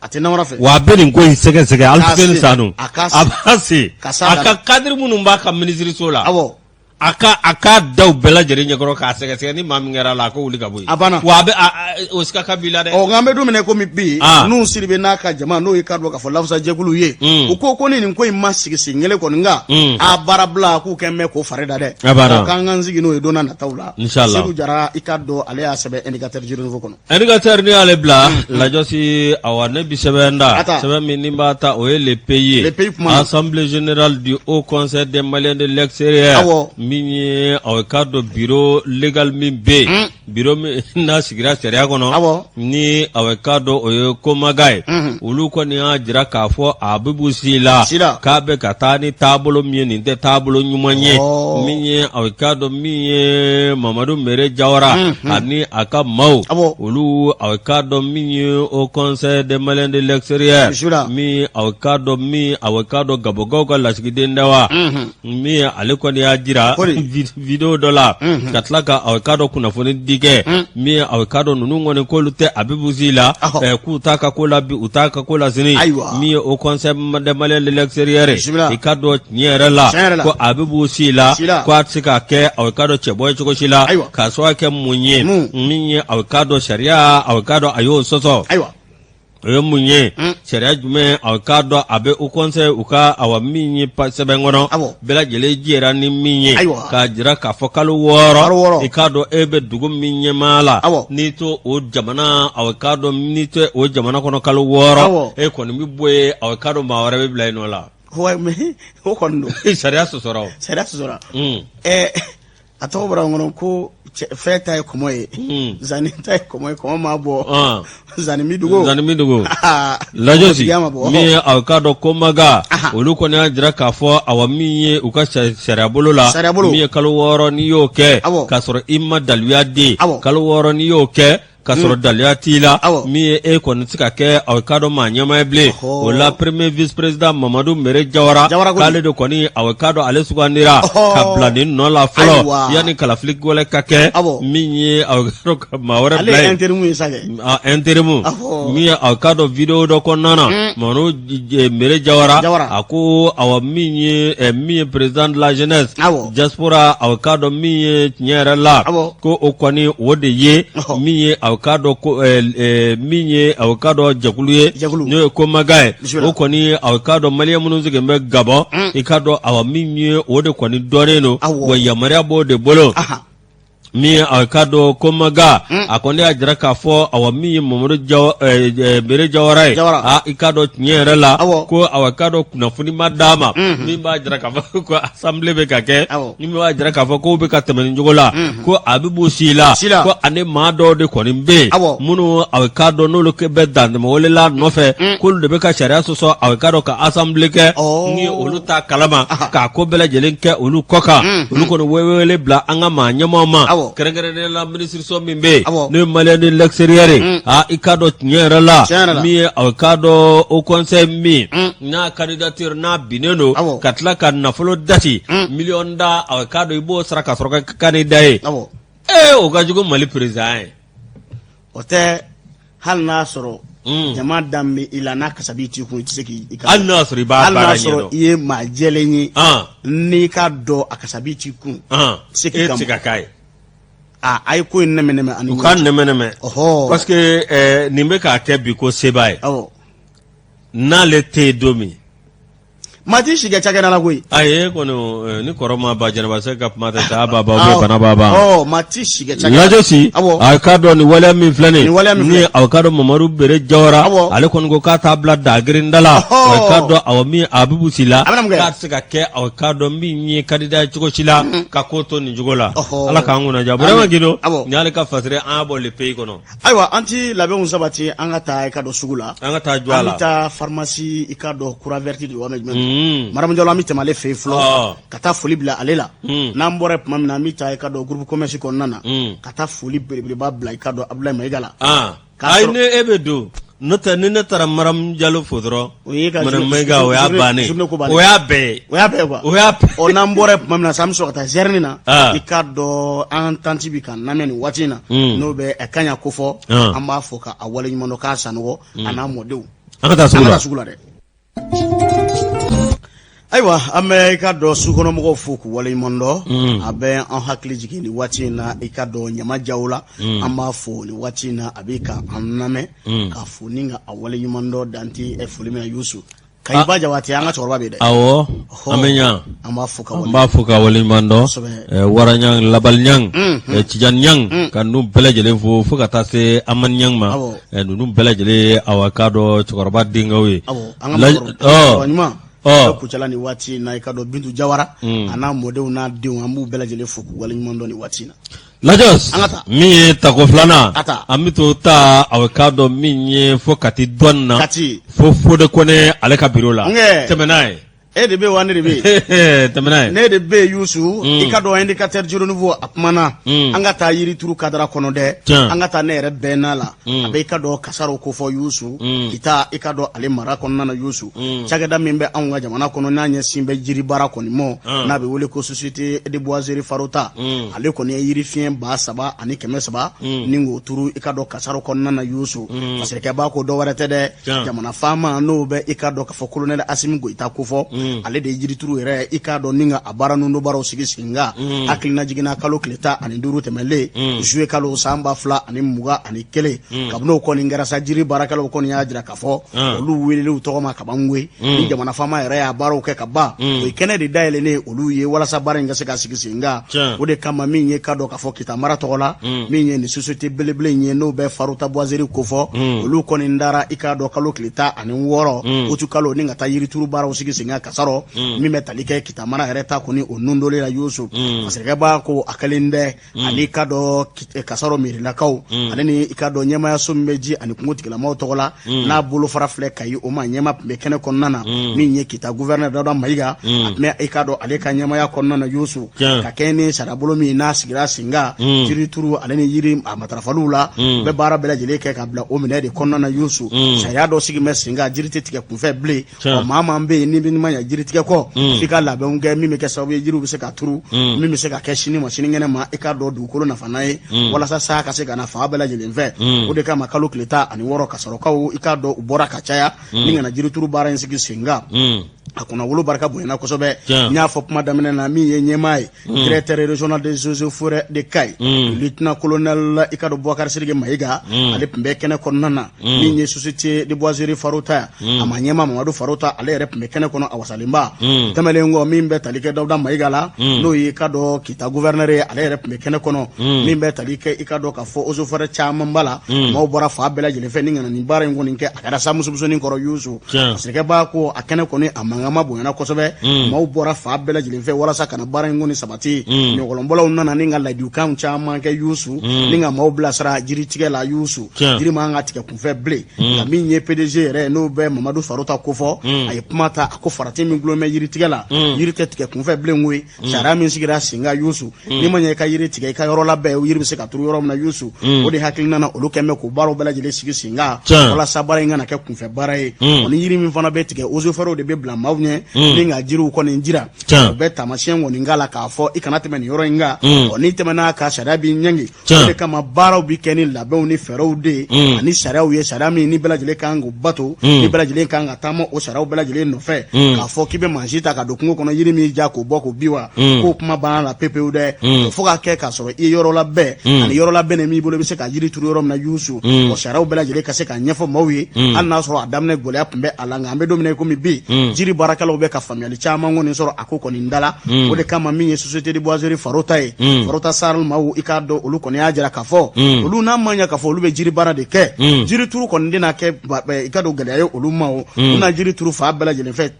wa a bɛ nin ko in sɛgɛsɛgɛ Alfuseni Sanu a b'a se a ka cadre minnu b'a ka ministre so la a ka daw bɛɛ lajɛlen ɲɛkɔrɔ k'a sɛgɛsɛgɛ ni maa min kɛra la a ko wuli ka bɔ yen a banna wa a bɛ o sika ka b'i la dɛ nka an bɛ don min na komi bi n'u siri bɛ n'a ka jama n'o ye ka dɔn k'a fɔ lafasa jɛkulu ye u ko ni nin ko in ma sigi sen kelen kɔni kan a baara bila k'u kɛ mɛn k'o fari da dɛ k'an k'an sigi n'o ye don n'a nataw la Seku Jara i ka dɔn ale y'a sɛbɛn indicateur Jiri Nouveau kɔnɔ indicateur ni y'ale bila lajɔsi awa ne bi sɛbɛn da sɛbɛn min ni b'a ta o ye le pays assemblée générale du haut conseil des Maliens de l'extérieur min ye aw ka dɔ bureau légal min bɛ bureau min n'a sigira sariya kɔnɔ ni aw ka dɔ o ye komaga ye olu kɔni y'a jira k'a fɔ a bɛ b'u si la k'a bɛ ka taa ni taabolo min ye nin tɛ taabolo ɲuman ye min ye aw ka dɔ min ye Mamadu Mere Jawara ani a ka maaw olu aw ka dɔ min ye au conseil des Maliens de l'extérieur min aw ka dɔ Gabogaw ka lasigiden da wa min ale kɔni y'a jira video dɔ la ka tila ka aw ka dɔ kunnafoni di kɛ min aw ka dɔ ninnu kɔni k'olu tɛ Abibu la k'u t'a ka ko la bi u t'a ka ko la sini min ye au conseil des Maliens de l'extérieur i ka dɔ tiɲɛ yɛrɛ la ko Abibu la ko a tɛ se ka kɛ aw ka dɔ cɛbɔ ye cogo si la k'a sɔrɔ kɛ mun ye min ye aw ka dɔ sariya aw ka dɔ a y'o sɔsɔ o ye mun ye sariya jumɛn aw k'a dɔn a bɛ u conseil u ka awa min ye sɛbɛn kɔnɔ bɛɛ lajɛlen jɛra ni min ye k'a jira k'a fɔ kalo 6 i k'a dɔn e bɛ dugu min ɲɛmaa la n'i to o jamana aw k'a dɔn n'i tɛ o jamana kɔnɔ kalo 6 e kɔni bɛ bɔ yen aw k'a dɔn maa wɛrɛ bɛ bila yen nɔ la o kɔni don sariya sɔsɔra a tɔgɔ bɔra kɔnɔ ko fɛn ta ye kɔmɔ ye zani ta ye kɔmɔ ye kɔmɔ m'a bɔ zani midugo lajɔsi min ye aw k'a dɔn komaga olu kɔni y'a jira k'a fɔ awa min ye u ka sariya bolo la min ye kalo 6 n'i y'o kɛ k'a sɔrɔ i ma daluya den kalo 6 n'i y'o kɛ k'a sɔrɔ daliya t'i la min ye e kɔni tɛ se ka kɛ aw ka dɔn maa ɲɛmaa ye bilen o la premier vice président Mamadu Mere Jawara k'ale de kɔni aw ka dɔn ale sugandira ka bila nin nɔ la fɔlɔ yanni kalafili wɛrɛ ka kɛ min ye aw ka dɔn ka maa wɛrɛ bila yen interimu min ye aw ka dɔn video dɔ kɔnɔna na Mamadu Mere Jawara a ko awa min ye président de la jeunesse diaspora aw ka dɔn min ye tiɲɛ yɛrɛ la ko o kɔni o de ye min ye aw ka dɔn ko min ye aw ka dɔn jɛkulu ye n'o ye komaga ye o kɔni aw ka dɔn maliyɛn minnu sigilen bɛ Gabon i ka dɔn awa min ye o de kɔni dɔnnen don wa yamaruya b'o de bolo min aw ka dɔn komaga a kɔni y'a jira k'a fɔ awa min ye Mamadu Mere Jawara ye i ka dɔn tiɲɛ yɛrɛ la ko aw ka dɔn kunnafoni ma d'a ma min b'a jira k'a fɔ ko assemblée bɛ ka kɛ min b'a jira k'a fɔ ko bɛ ka tɛmɛ nin cogo la ko a bɛ b'u si la ko ani maa dɔw de kɔni bɛ yen minnu aw ka dɔn n'olu bɛ dantɛmɛ wale la nɔfɛ k'olu de bɛ ka sariya sɔsɔ aw ka dɔn ka assemblée kɛ ni olu ta kalama k'a ko bɛɛ lajɛlen kɛ olu kɔ kan olu kɔni wele bila an ka maa ɲɛmaaw ma kerengere la ministre so mimbe ne malien de l'extérieur i ka do tinyera la mi au ka do au conseil mi na candidature na bineno katla kan na folo dati million da au ka do ibo saraka soroka candidat o ga jugo mali president ote hal nasoro jama dambe ilana kasabiti ku tiseki hal nasoro ba bara nyeno ye ma jelenyi ni ka do akasabiti ku seki kai ay ko neme anu kan neme parce que nimbe ka ke bi ko sebai na le te domi mati shige chake na lagoi aye kono ni koroma ba janaba se ka mata ta baba bana baba mati shige chake la josi akado ni wala mi flani ni akado mamaru bere jawara ale kon go ka tabla da grindala akado awmi abubu sila ka se ka ke akado mi ni kandida chuko sila ka koto ni jugola ala ka nguna ja burama gido ni ale ka fasre abo le pay kono aywa anti labe un sabati angata akado sugula angata jwala anita pharmacie ikado kuraverti do management Madame Diallo mi temale fe flo kata foli bila alela nambore pamna mi ta ka do groupe commerce ko nana kata foli bele ba bla ka do Abdoulaye Maigala ay ne ebedo nota ne tara Madame Diallo fodro Madame Maiga o ya bane o ya be quoi o ya o nambore pamna samso kata zernina ikado entente bi kan na meni watina no be e kanya kofo amba foka awale nyimono ka sanogo ana modeu akata sugula de aywa Amerika do sukono mo fuku wala imondo abe an hakli jigini watina ikado nyama jawla amba fo ni watina abika anname ka funinga awale imondo danti e fulime yusu kai baja wati anga chorba be de awo amenya amba fuka wala imondo waranyang labal nyang cijan nyang kanu belajele fo fuka tase aman nyang ma nunu belajele awakado chorba dingawe kuchala ni wati na ikado bintu jawara ana modeu na diu ambu belajele fuku wala nyimondo ni watina lajos mi tako flana amito ta awakado minye fokati donna fo de kone ale ka biro la temenai de be wani de be temenai ne de be yusu ikado indicateur jiro nouveau apmana angata yiri turu kadara kono de angata ne re benala abe ikado kasaro ko fo yusu kita ikado ale mara kono na yusu chagada mimbe anga jamana kono nanya simbe jiri bara kono mo na be wole ko société de boiserie farota ale kono yiri fien ba saba ani keme saba ningo turu ikado kasaro kono na yusu fasirke ba ko do warete de jamana fama no be ikado ka fo colonel Asimi Goita ko fo ale de jiri turu ere ikado ninga abara nundo baro sigi singa aklina jigina kalo kleta ani duru temele jouer kalo samba fla ani muga ani kele kabno ko ni ngara sa jiri barakalo ko ni ajira kafo olu wele lu tokoma kabangwe ni jamana fama ere abaro ke kaba o ikene de daile ne olu ye wala sa barenga se ka sigi singa o de kama minye kado kafo kita mara tokola minye ni société belebele nye no be faruta boiserie ko fo olu ko ni ndara ikado kalo kleta ani woro otu kalo ninga ta yiri turu baro sigi singa kasaro mi metalike kitamara hereta kuni onundole la yusu masirika ba ko akalinde ani kado kasaro mirila kaw ani ikado nyema ya sommeji ani kunguti kala mawtogola na bulu fara fleka yi o ma nyema be kene konnana mi nye kita gouverneur Dawda Maiga me ikado aleka nyema ya konnana yusu ka kene sarabulu mi na sigira singa jiri turu aleni yiri amatarafalula be bara bela jele ke ka bla o mine de konnana yusu sayado sigi mesinga jiri titike kunfe ble o mama mbe ni bin manya jiri tike ko fika labe unge mi me ke sabu jiru be se ka turu mi me se ka keshini mo shini ngene ma ikado du kolo na fanaye wala sa ka se ka na fa bela jele nve o de ka makalo kleta ani woro kasoro kawo ikado ubora kachaya ninga na jiri turu bara nsigi singa akuna wulu baraka boyena kosobe nya fo puma damene na mi ye nyemai directeur régional des eaux et forêts de Kay lieutenant colonel ikado Boubacar Sidiki Maiga ale pembe kene konnana mi nye société de boiserie farota amanyema Mamadou farota ale rep me kene kono awasalimba tamele ngo mimbe talike Dawda Maiga la no ikado kita gouverneur ale rep me kene kono mimbe talike ikado ka fo eaux et forêts chamambala mo bora fa bela jele fe ninga ni bara ngo ninke akada samusubuso ni koro yusu sirike ba ko akene kono amanga fangama bonyana kosɛbɛ maaw bɔra fa bɛɛ lajɛlen fɛ walasa kana baara in kɔni sabati ɲɔgɔlɔnbɔlaw nana ni ka ladilikanw caman kɛ Yusu ni ka maaw bilasira jiritigɛ la Yusu jiri man ka tigɛ kunfɛ bilen nka min ye PDG yɛrɛ n'o bɛ Mamadu Farota kofɔ a ye kuma ta a ko farati min gulon bɛ jiritigɛ la yiri tɛ tigɛ kunfɛ bilen koyi sariya min sigira sen kan Yusu ni ma ɲɛ i ka yiri tigɛ i ka yɔrɔ labɛn o yiri bɛ se ka turu yɔrɔ min na Yusu o de hakilina na olu kɛn bɛ k'o baaraw bɛɛ lajɛlen sigi sen kan walasa baara in kana kɛ kunfɛ baara ye ni yiri min fana bɛ tigɛ eaux et forêts de bɛ bila maaw ɲɛ ni ka jiriw kɔni jira o bɛ taamasiyɛn kɔni k'a la k'a fɔ i kana tɛmɛ nin yɔrɔ in kan n'i tɛmɛna ka sariya b'i ɲɛngi o de kama baaraw bi kɛ ni labɛnw ni fɛɛrɛw de ye ani sariyaw ye sariya min ni bɛɛ lajɛlen kan k'o bato ni bɛɛ lajɛlen kan ka taama o sariyaw bɛɛ lajɛlen nɔfɛ k'a fɔ k'i bɛ mansi ta ka don kungo kɔnɔ yiri min ja k'o bɔ k'o bi wa k'o kuma banna la pepewu dɛ fo ka kɛ k'a sɔrɔ i ye yɔrɔ labɛn ani yɔrɔ labɛn min b'i bolo i bɛ se ka yiri turu yɔrɔ min na Yusu o sariyaw bɛɛ lajɛlen ka se ka ɲɛfɔ maaw ye hali n'a sɔrɔ a daminɛ gɛlɛya tun bɛ a la nka an bɛ don min na komi bi jiri baarakɛlaw bɛ ka faamuyali caman kɔni sɔrɔ a ko kɔni dala o de kama min ye société de boiserie Farota ye Farota Sarl maaw i k'a dɔn olu kɔni y'a jira k'a fɔ olu n'a man ɲɛ k'a fɔ olu bɛ jiri baara de kɛ jiri turu kɔni tɛna kɛ i ka dɔn gɛlɛya ye olu ma o u na jiri turu fa bɛɛ lajɛlen fɛ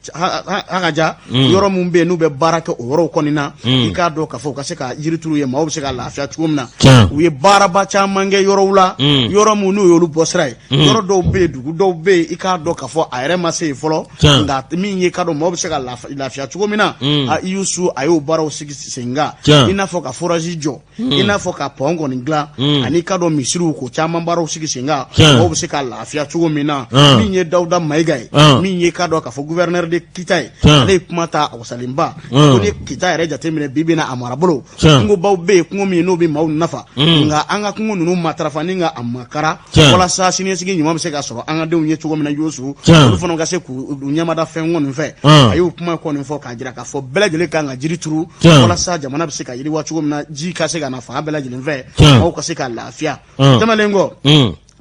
hakaja yɔrɔ min bɛ yen n'u bɛ baara kɛ o yɔrɔw kɔni na i k'a dɔn k'a fɔ u ka se ka jiri turu ye maaw bɛ se ka lafiya cogo min na u ye baaraba caman kɛ yɔrɔw la yɔrɔ min n'u y'olu bɔ sira ye yɔrɔ dɔw bɛ yen dugu dɔw bɛ yen i k'a dɔn k'a fɔ a yɛrɛ ma se yen fɔlɔ nka min ye k'a dɔn maaw bɛ se ka lafiya cogo min na Yusu a y'o baaraw sigi sen kan i n'a fɔ ka forage jɔ i n'a fɔ ka pɔn kɔni dilan ani k'a dɔn misiriw ko caman baaraw sigi sen kan maaw bɛ se ka lafiya cogo min na min ye Dawuda Mayiga ye min ye k'a dɔn k'a fɔ gouverneur de Kita ye ale ye kuma ta a wasalenba ko ni Kita yɛrɛ jateminɛ bibi na a marabolo kungobaw bɛ yen kungo min n'o bɛ maaw nafa nka an ka kungo ninnu matarafa ni ka a makara walasa siniɲɛsigi ɲuman bɛ se ka sɔrɔ an ka denw ye cogo min na Yusu olu fana ka se k'u ɲɛmada fɛn kɔni fɛ a y'o kuma kɔni fɔ k'a jira k'a fɔ bɛɛ lajɛlen kan ka jiri turu walasa jamana bɛ se ka yiriwa cogo min na ji ka se ka na fanga bɛɛ lajɛlen fɛ maaw ka se ka lafiya tɛmɛnen kɔ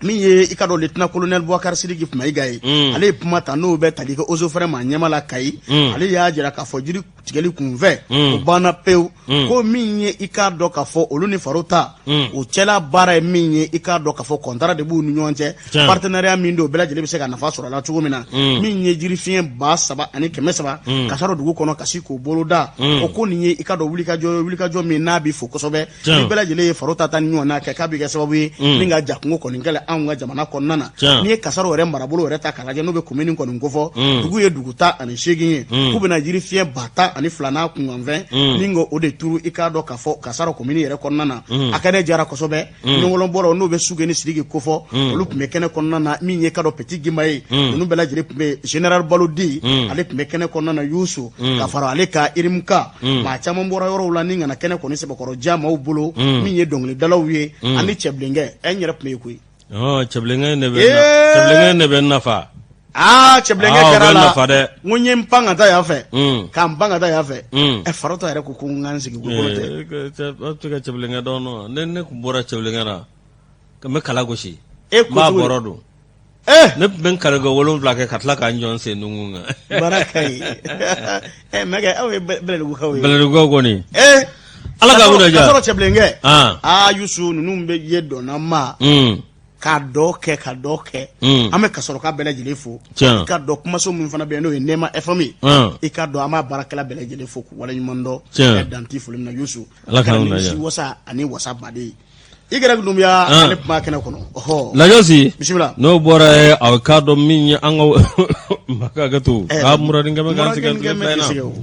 min ye i ka dɔn lieutenant colonel Boubacar Sidiki Mayiga ye ale ye kuma ta n'o bɛ tali kɛ eaux et forêts ma ɲɛma la Kayi ale y'a jira k'a fɔ jiri tigɛli kunfɛ o banna pewu ko min ye i k'a dɔn k'a fɔ olu ni Farota o cɛla baara ye min ye i k'a dɔn k'a fɔ contrat de b'u ni ɲɔgɔn cɛ partenariat min don bɛɛ lajɛlen bɛ se ka nafa sɔrɔ a la cogo min na min ye jiri fiɲɛ 3,300 ka sɔrɔ dugu kɔnɔ ka si k'o bolo da o ko nin ye i ka dɔn wulikajɔ min n'a bɛ fo kosɛbɛ ni bɛɛ lajɛlen ye Farota ta ni ɲɔgɔn na kɛ k'a bɛ kɛ sababu ye min ka ja kungo kɔni kɛlɛ anw ka jamana kɔnɔna na n'i ye Kasaro yɛrɛ marabolo yɛrɛ ta k'a lajɛ n'o bɛ commune kɔni kofɔ dugu ye dugu 18 ye k'u bɛna jiri fiɲɛ 10,200 n'a kunkanfɛn ni ko o de turu i k'a dɔn k'a fɔ Kasaro commune yɛrɛ kɔnɔna na a kɛnɛ jara kosɛbɛ ɲɔgɔlɔnbɔlaw n'o bɛ Sugeni Sidiki kofɔ olu tun bɛ kɛnɛ kɔnɔna na min ye ka dɔn Petit Gima ye ninnu bɛɛ lajɛlen tun bɛ Général Balodi ale tun bɛ kɛnɛ kɔnɔna na Yusu ka fara ale ka Irimka maa caman bɔra yɔrɔw la ni kana kɛnɛ kɔni sɛbɛkɔrɔja maaw bolo min ye dɔnkilidalaw ye ani cɛbilenkɛ n yɛrɛ tun bɛ yen koyi cɛbilenkɛ ne bɛ nafa cɛbilenkɛ kɛra la n ko n ye n pan ka taa yan fɛ k'an pan ka taa yan fɛ Farota yɛrɛ ko n ka n sigi ko tɛ ka cɛbilenkɛ dɔn ne tun bɔra cɛbilenkɛ la ka n bɛ kala gosi n b'a bɔrɔ don ne tun bɛ n kari 7 kɛ ka tila k'an jɔ n sen nungun kan baara ka ɲi mɛkɛ aw ye bɛlɛdugukaw ye bɛlɛdugukaw kɔni ala ka wuli ja Kasɔrɔ cɛbilenkɛ Yusu ninnu bɛ ye dɔnna ma ka dɔ kɛ an bɛ Kasɔrɔ ka bɛɛ lajɛlen fo i ka dɔn kumaso min fana bɛ yen n'o ye Nɛma FM i ka dɔn an b'a baarakɛla bɛɛ lajɛlen fo k'u waleɲuman dɔn danti foli min na Yusu kɛra nimisi wasa ani wasa baden i gɛrɛ Dunbiya ale kuma kɛnɛ kɔnɔ Lajosi bisimila n'o bɔra a k'a dɔn min ye an ka hakɛto k'a muradenkɛ k'an sɛgɛn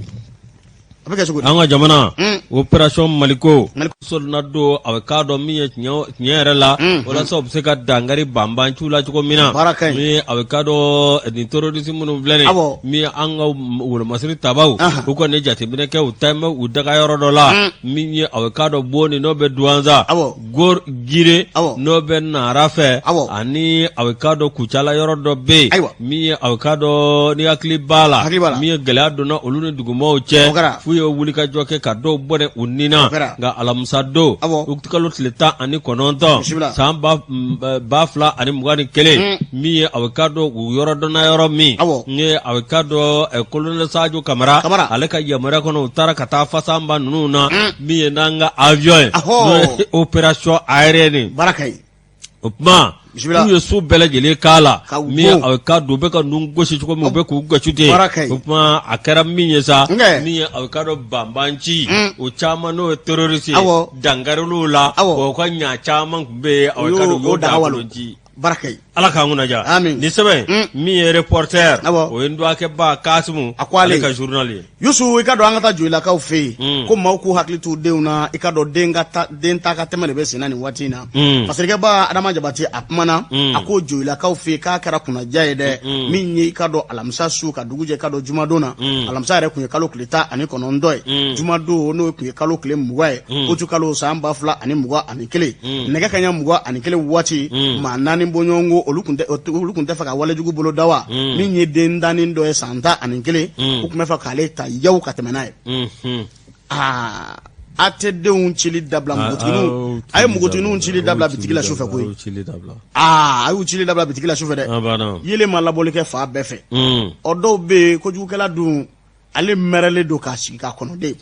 an ka jamana opération Maliko solna don a bɛ k'a dɔn min ye tiɲɛ yɛrɛ la walasa u bɛ se ka dankari banbanciw la cogo min na min a bɛ k'a dɔn nin terroriste minnu filɛ nin min an ka wolomasiri tabaw u kɔni jateminɛ kɛ u ta u daga yɔrɔ dɔ la min ye a bɛ k'a dɔn Boni n'o bɛ Duwanza Gor Gire n'o bɛ Nara fɛ ani a bɛ k'a dɔn Kucala yɔrɔ dɔ bɛ yen min ye a bɛ k'a dɔn ni hakili b'a la min ye gɛlɛya donna olu ni dugumɔgɔw cɛ fu ye wuli ka jɔ kɛ ka dɔw bɔ u ni na nka alamisa don u kalo tile 19 san 2021 min ye a bɛ k'a dɔn u yɔrɔ dɔnna yɔrɔ min ye a bɛ k'a dɔn colonel Sadio Kamara ale ka yamaruya kɔnɔ u taara ka taa fasanba ninnu na min ye n'an ka avion ye n'o ye opération aérienne baraka ye o tuma K'u ye so bɛɛ lajɛlen k'a la min a ka don u bɛ ka nun gosi cogo min u bɛ k'u gosi ten o tuma a kɛra min ye sa min ye a ka dɔn banbanci o caman n'o ye terroriste dangariliw la o ka ɲa caman tun bɛ yen a ka dɔn o dakolonci ala k'an kunnaja ni sɛbɛn min ye reporter o ye Nduwakɛba Kasimu ale ka journal ye Yusu i ka dɔn an ka taa Joyilakaw fɛ yen ko maaw k'u hakili t'u denw na i ka dɔn den ta ka tɛmɛ de bɛ senna nin waati in na Fasirikɛba Adama Jabate a kumana a ko Joyilakaw fɛ yen k'a kɛra kunnaja ye dɛ min ye i ka dɔn alamisa su ka dugu jɛ i ka dɔn jumadon na alamisa yɛrɛ tun ye kalo tile 19 ye jumadon n'o tun ye kalo tile 20 ye kotu kalo san 2021 nɛgɛ kaɲa 21 waati maa 4 bɔɲɔgɔnko olu kun tɛ fɛ ka walejugu bolo da wa min ye den danni dɔ ye san 11 u tun bɛ fɛ k'ale ta yawu ka tɛmɛ n'a ye a tɛ denw cili dabila npogotigininw a ye npogotigininw cili dabila bitigi la sufɛ koyi a y'u cili dabila bitigi la sufɛ dɛ yelen ma labɔli kɛ fa bɛɛ fɛ o dɔw bɛ yen kojugukɛla dun ale mɛrɛlen don k'a sigi k'a kɔnɔden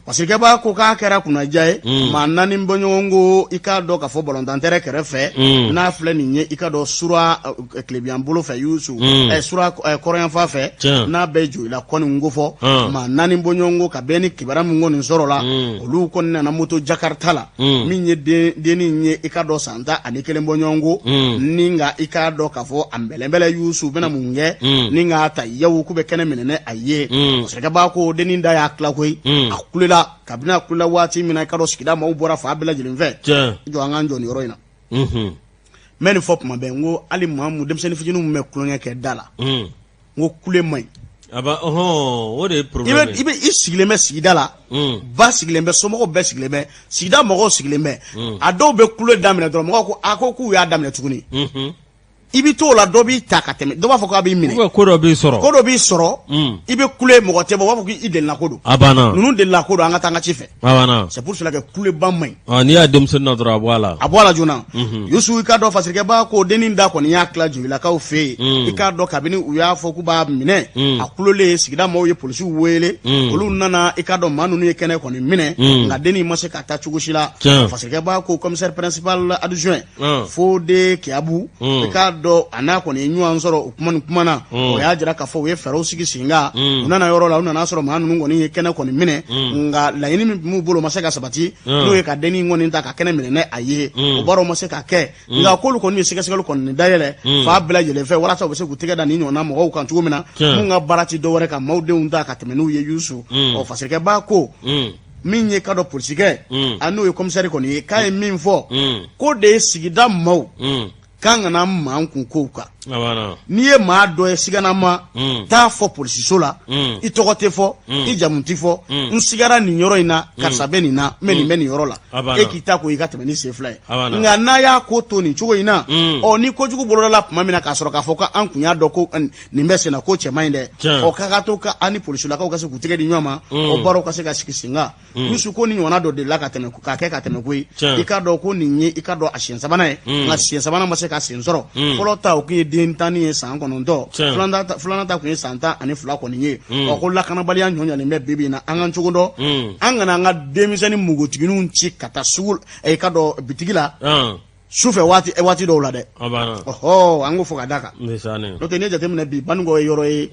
Fasirikɛba ko k'a kɛra kunnaja ye maa 4 bɔɲɔgɔnko i k'a dɔn k'a fɔ ballontan-terrain kɛrɛfɛ n'a filɛ nin ye i ka dɔn sura tilebiyan bolo fɛ Yusu sura kɔrɔyanfan fɛ n'a bɛ Joyila kɔni ko fɔ maa 4 bɔɲɔgɔnko ka bɛn ni kibaruya min kɔni sɔrɔ la olu kɔni nana moto Jakarta la min ye dennin ye i ka dɔn san 11 bɔɲɔgɔnko ni nka i k'a dɔn k'a fɔ a mbɛlɛnbɛlɛ Yusu bɛna mun kɛ ni nka ta yawu k'u bɛ kɛnɛ minɛ a ye Fasirikɛba ko dennin da y'a tila koyi a kulela kabini a kulela waati min na i ka dɔn sigida maaw bɔra fa bɛɛ lajɛlen fɛ jɔ an k'an jɔ nin yɔrɔ in na n bɛ nin fɔ tuma bɛɛ n ko hali Mahamu denmisɛnnin fitininw min bɛ kulonkɛ kɛ da la n ko kule man ɲi o de ye problème i sigilen bɛ sigida la ba sigilen bɛ somɔgɔw bɛɛ sigilen bɛ sigida mɔgɔw sigilen bɛ a dɔw bɛ kule daminɛ dɔrɔn mɔgɔw ko k'u y'a daminɛ tuguni i bɛ t'o la dɔ b'i ta ka tɛmɛ dɔ b'a fɔ k'a b'i minɛ ko dɔ b'i sɔrɔ i bɛ kule mɔgɔ tɛ bɔ u b'a fɔ k'i delila ko don ninnu delila ko don an ka taa an ka ci fɛ c'est pour cela que kuleba man ɲi n'i y'a denmisɛnnin na dɔrɔn a bɔ a la joona Yusu i k'a dɔn Fasirikɛba ko dennin da kɔni y'a tila Joyilakaw fɛ yen i k'a dɔn kabini u y'a fɔ k'u b'a minɛ a kulolen sigida maaw ye polisiw wele olu nana i k'a dɔn maa ninnu ye kɛnɛ kɔni minɛ nka dennin ma se ka taa cogo si la Fasirikɛba ko commissaire principal adjoint Fode Kiabu i k'a dɔn a n'a kɔni ye ɲɔgɔn sɔrɔ o kuma na o y'a jira k'a fɔ u ye fɛɛrɛw sigi sen kan u nana yɔrɔ la u nana sɔrɔ maa ninnu kɔni ye kɛnɛ kɔni minɛ nka laɲini min b'u bolo ma se ka sabati n'o ye ka dennin kɔni ta ka kɛnɛ minɛ a ye o baaraw ma se ka kɛ nka k'olu kɔni ye sɛgɛsɛgɛli kɔni dayɛlɛ fa bɛɛ lajɛlen fɛ walasa u bɛ se k'u tɛgɛ da nin ɲɔgɔnna mɔgɔw kan cogo min na mun ka baara ti dɔwɛrɛ ka maaw denw ta ka tɛmɛ n'u ye Yusu Fasirikɛba ko min ye ka dɔn polisikɛ a n'o ye commissaire kɔni ye k'a ye min fɔ ko de ye sigida maaw k'an kana maa kun kow kan n'i ye maa dɔ ye siganama taa fɔ polisiso la i tɔgɔ tɛ fɔ i jamu tɛ fɔ n sigara nin yɔrɔ in na karisa bɛ nin na n bɛ nin bɛ nin yɔrɔ la e k'i ta ko i ka tɛmɛ ni sen fila ye nka n'a y'a ko to nin cogo in na ni kojugu boloda la tuma min na k'a sɔrɔ k'a fɔ ko an kun y'a dɔn ko nin bɛ sen na ko cɛ man ɲi dɛ k'a ka to ka an ni polisilakaw ka se k'u tɛgɛ di ɲɔgɔn ma o baaraw ka se ka sigi sen kan Yusu ko ni ɲɔgɔnna dɔ delila ka tɛmɛ k'a kɛ ka tɛmɛ koyi i k'a dɔn ko nin ye i ka dɔn a siɲɛ sabanan ye nka siɲɛ sabanan ma se ka sen sɔrɔ fɔlɔ ta o kun ye den tanni ye san 9 filanan ta kun ye san 12 kɔni ye ko lakanabaliya ɲɔɲalen bɛ bibi in na an ka cogo dɔn an kana an ka denmisɛnnin mugotigininw ci ka taa sugu ka dɔn bitigi la sufɛ waati dɔw la dɛ an ko fɔ ka da kan n'o tɛ n'i ye jateminɛ bi Banikɔ ye yɔrɔ ye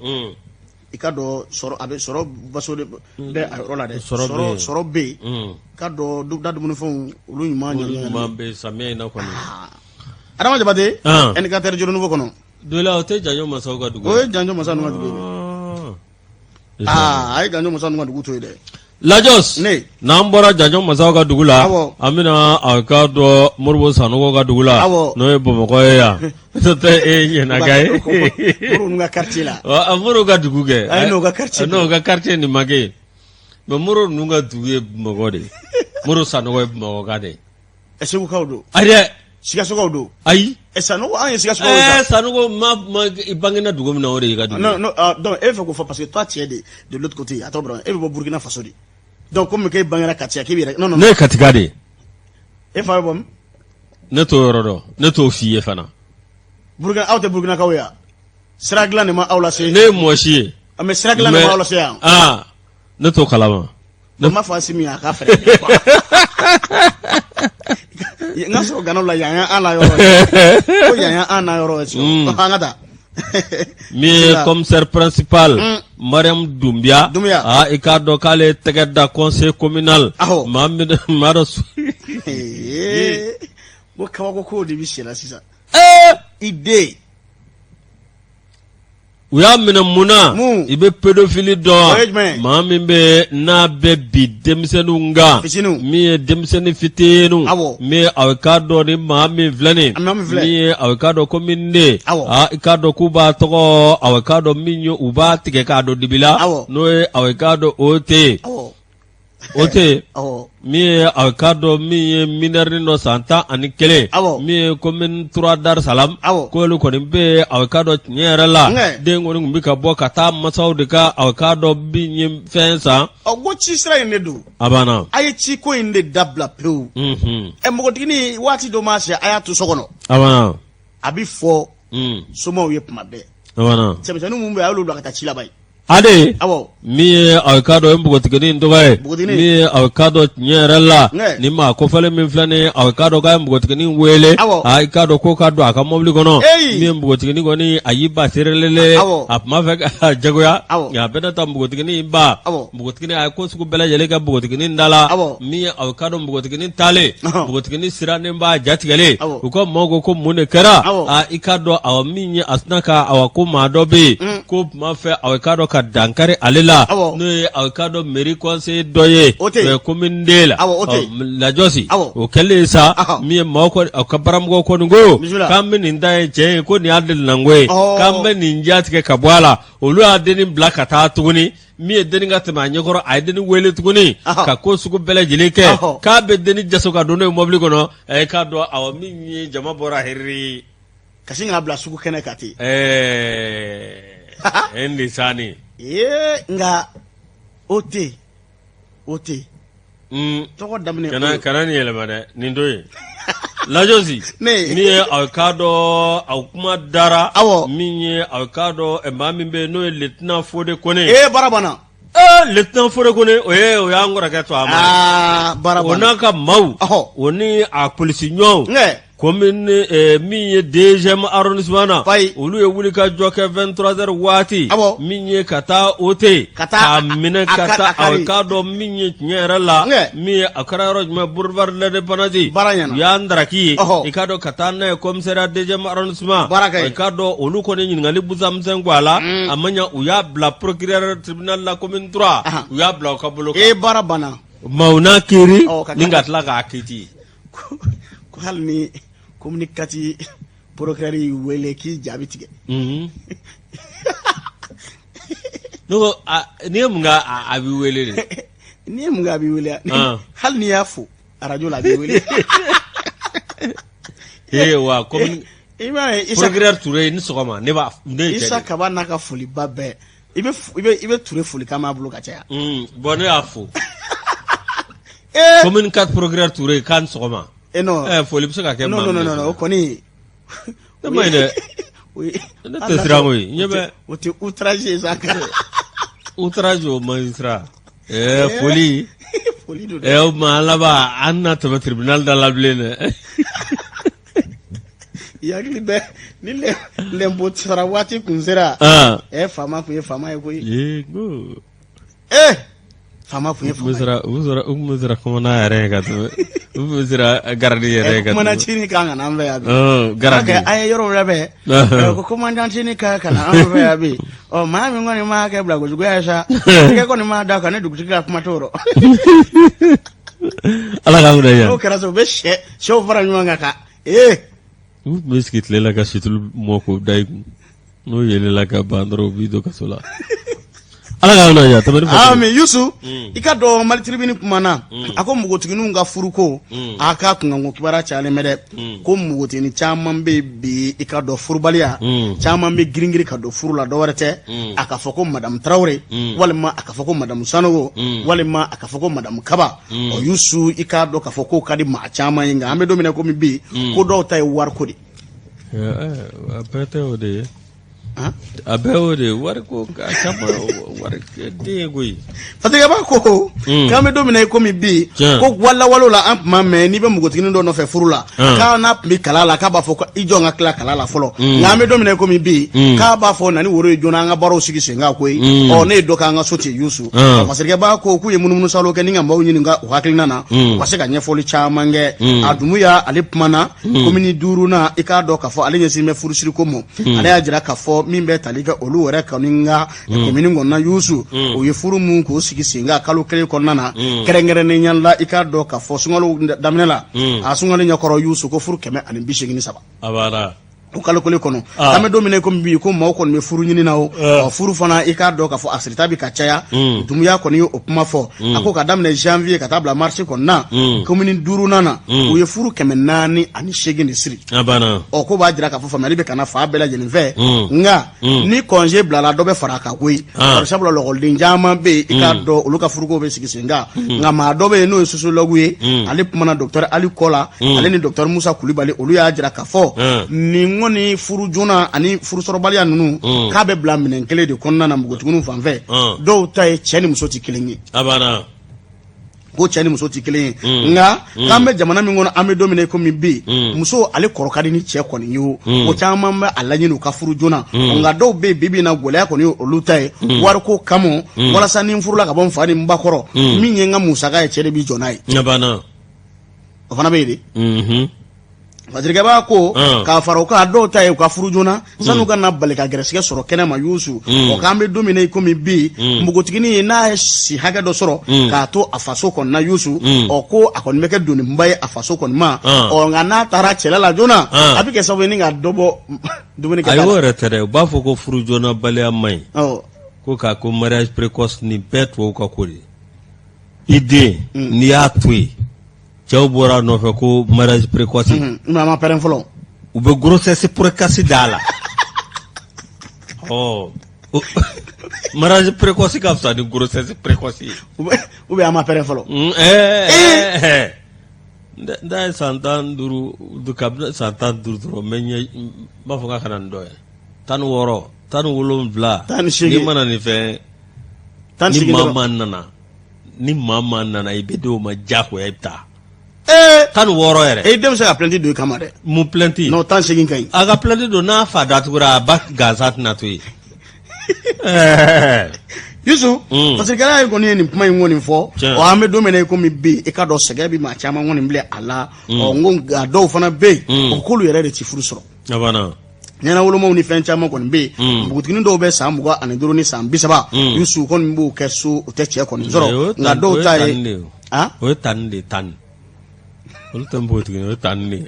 i ka dɔn a bɛ sɔrɔ baso de bɛ a yɔrɔ la dɛ sɔrɔ bɛ yen ka dɔn da dumunifɛnw olu ɲuman bɛ samiyɛ in na kɔni Adama Jabate indicateur joli nouveau kɔnɔ dola o tɛ Janjo Masaw ka dugu o ye Janjo Masaw ka dugu a ye Janjo Masaw ka dugu to ye dɛ Lajos n'an bɔra Janjo Masaw ka dugu la an bɛna a ka dɔn Moribo Sanogo ka dugu la n'o ye Bamakɔ ye yan n'o tɛ e ɲɛnaga ye Moribo ka quartier la Moribo ka dugu kɛ a ye n'o ka quartier n'o ka quartier nin ma kɛ mais Moribo ninnu ka dugu ye Bamakɔ de Moribo Sanogo ye Bamakɔ ka de Segukaw don ayi Sikasokaw don ayi Sanogo an ye Sikasokaw ye Sanogo ma bangena dugu min na o de y'i ka dugu non donc e fɛ k'o fɔ parce que toi tu es de l'autre côté attends bro e bɛ bɔ Burkina Faso de donc comme k'e bangera Katia k'e bɛ yɛrɛ non ne ye Katika de e fa bɛ bɔ min ne t'o yɔrɔ dɔn ne t'o f'i ye fana Burkina aw tɛ Burkinakaw ye yan sira dilan de ma aw lase ne ye mɔgɔ si ye mais sira dilan de ma aw lase yan ne t'o kalama ne ma fɔ Asimi a ka fɛrɛ n ka sɔrɔ Ganaw la yan an la yɔrɔ mi commissaire principal Mariam Doumbia ikado kale tegeda conseil communal Mohamed Maros wo kawa ko de bi shela sisa ide uya mina muna ibe pédophilie don mami be na be bi demsenunga mi demseni fitenu mi awkado ni mami vlani mi awkado kominde ikado kuba togo awkado minyo uba tike kado dibila no awkado ote mi awkado mi minerin no santa ani kele mi commune 3 Dar Salam ko lu ko be awkado nyera la de ngoni mbi ka bo kata masaw de ka awkado bi nyim fensa ogo chi sra ne do abana ayi chi ko inde dabla peu e mo dini wati do ma se ayatu sokono abana abi fo somo ye pmabe abana sebetanu mumbe alu lo kata chi la bay ade mi awkado mbugo tigini ndobaye mi awkado nyerala ni ma ko fale mi flane awkado ga mbugo tigini wele awkado ko kado aka mobli kono mi mbugo tigini goni ayiba serelele apma fe jagoya ya benata mbugo tigini ba mbugo tigini ay ko suku bela jele ga mbugo tigini ndala mi awkado mbugo tigini tale mbugo tigini sirane ba jatigale ko mogo ko mune kera ikado awminye asnaka awako madobe ko ma fe awkado dankare alela no awkado meri conseil doye commune de la josi o kelle sa mi mako akabaram go ko ngo kambe ninda je ko ni adel nangwe kambe ninja tike kabwala olu adeni black ata tuguni mi edeni ngatma nyokoro aideni wele tuguni ka ko suku bele jilike ka be deni jaso ka dono mobli kono e ka do aw mi jama bora herri kasinga bla suku kene kati endi sani nga ote toko damne kana ni yele mane nindoye la josi mi awkado awkuma dara mi awkado e mami be no lieutenant fode kone barabana lieutenant fode kone o ya ngora ka to ama barabana onaka mau oni a police nyon commune mi deuxième arrondissement olu ye wuli ka joke 23h wati mi kata ote ka mine kata awkado mi nyera la mi akara rojma boulevard de l'Indépendance ya ndaraki ikado kata na commissariat deuxième arrondissement ikado olu ko ni ngali buzam sengwala amanya uya bla procureur tribunal la commune 3 uya bla ka boloka barabana mauna kiri ningatla ka akiti ko halni communicati procureur wele ki jabitige no ni mga abi wele ni mga abi wele hal ni yafu radio la bi wele wa comme procureur Touré ni sokoma ne ba ne isa kabana ka foli babbe ibe Touré foli kama bulu ka cha bonne afu commune 4 procureur Touré kan sokoma no foli bisa ka ke no koni na mai de na tesrango nyebe uti outrage zaka outrage o magistrat foli do malaba anna to tribunal da la blene yagli be ni le mbot sarawati kunzera fama ku fama ko go fama fu umuzira kuma na yare ka to umuzira gardi yare ka to mana chini kanga na mbe abi gardi ay yoro rebe ko commandant chini ka kana mbe abi ma mi ngoni ma ka bla go jugwasha ke ko ni ma da ka ne dugutira kuma toro ala ka ngudaya o kara so be show fara nyanga ka miskit lela ka situl moko dai no yele la ka bandro video ka sola ala ga na ya tabari Yusu ikado mali tribune kumana ako mugotinu nga furuko aka kungango kibara chale mede ko mugotini chaman be ikado furubalia chaman be giringiri kado furula do warete aka foko madam Traoré walima aka foko madam Sanogo walima aka foko madam Kaba o Yusu ikado ka foko kadi ma chaman nga ambe domine ko mi bi ko do tay war ko di apete ode Abeode warko chama warke degui fatiga ba ko kame domine ko mi bi ko wala la amp mame ni be mugotini do no fe furula ka na mi kalala ka ba fo ko ijo nga kala kalala folo ngame domine ko mi bi ka ba fo nani woro ijo na nga baro sigi senga ko o ne do ka nga soti yusu masirge ba ko ku ye mununu salo ke ninga mawu nyini nga hakilina na wasika nyefoli chama nge adumu ya alipmana komini duru na ika do ka fo ale nyesi me furusiri ko mo ale ajira ka fo mimbe talika olu wore kaninga komini ngonna yusu o ye furu mun ko sigi senga kalu kele konnana kerengere ne nyalla ika do ka fo sungalo damnela asungalo nyakoro yusu ko furu keme ani bishigini saba abara o kalo kole kono kame domine ko mbi ko maw kon me furu nyini nawo furu fana ika do ka fo asrita bi ka chaya dumuya ko ni opuma fo ako ka damne janvier ka tabla marché kon na komini duru nana o ye furu keme nani ani shegini siri abana o ko ba dira ka fo famali be kana fa bela jeni ve nga ni congé blala do be faraka koy par exemple lo goldin jama be ika do oluka furu ko be sigisenga nga ma do be no sociologue ye ali pumana docteur Ali Kola ali ni docteur Musa Kulibali olu ya dira ka fo ni ngoni furu jona ani furu sorobaliya nunu ka be bla minen kele de konna na mugotugunu fanfe do tay cheni musoti kilingi abana ko cheni musoti kilingi nga kambe jamana mi ngona ame domine ko mi bi muso ale korokadi ni che koni yo o chama ma alanyi no ka furu jona nga do be bibi na gola ko ni olutai war ko kamo wala sani furu la ka bon fani mbakoro mi nyenga musaka e chede bi jonai abana ofana be de Fajirga ba ko ka faro ka do tay ka furu jona sanu ka na balika gresike soro kena ma yusu o kambe domine ko mi bi mbugotigini na si haga do soro ka to afaso kon na yusu o ko akon meke doni mbaye afaso kon ma o ngana tara chelela jona abike so weni nga dobo domine ka ayo retere ba fo ko furu jona bale amai ko ka ko mariage précoce ni petwo ka kuri ide ni atwi Bora no fe ko mariage précoce mama peren folo ube grossesse précoce dala mariage précoce ka fa ni grossesse précoce ube ama peren folo da santan duru du kabna santan duru menye ba fo ka kanan doye tan woro tan wolom bla ni mana ni fe tan ni mama nana ibedo ma jako yita tan woro ere dem se a plainte do kamade mu plainte no tan segin kay aga plainte do na fa datura bak gazat na to yusu parce que gara ko ni puma ngoni fo o ame do mena ko mi be e ka do sege bi ma chama ngoni mble ala o ngon ga do fana be o kolu yere de ti furu soro abana nena wolo mo ni fen chama kon be bugutini do be sam buga ani duro ni sam bisaba yusu kon mbu kesu o te che kon zoro nga do tay o tan de tan olu tembo tugini tanni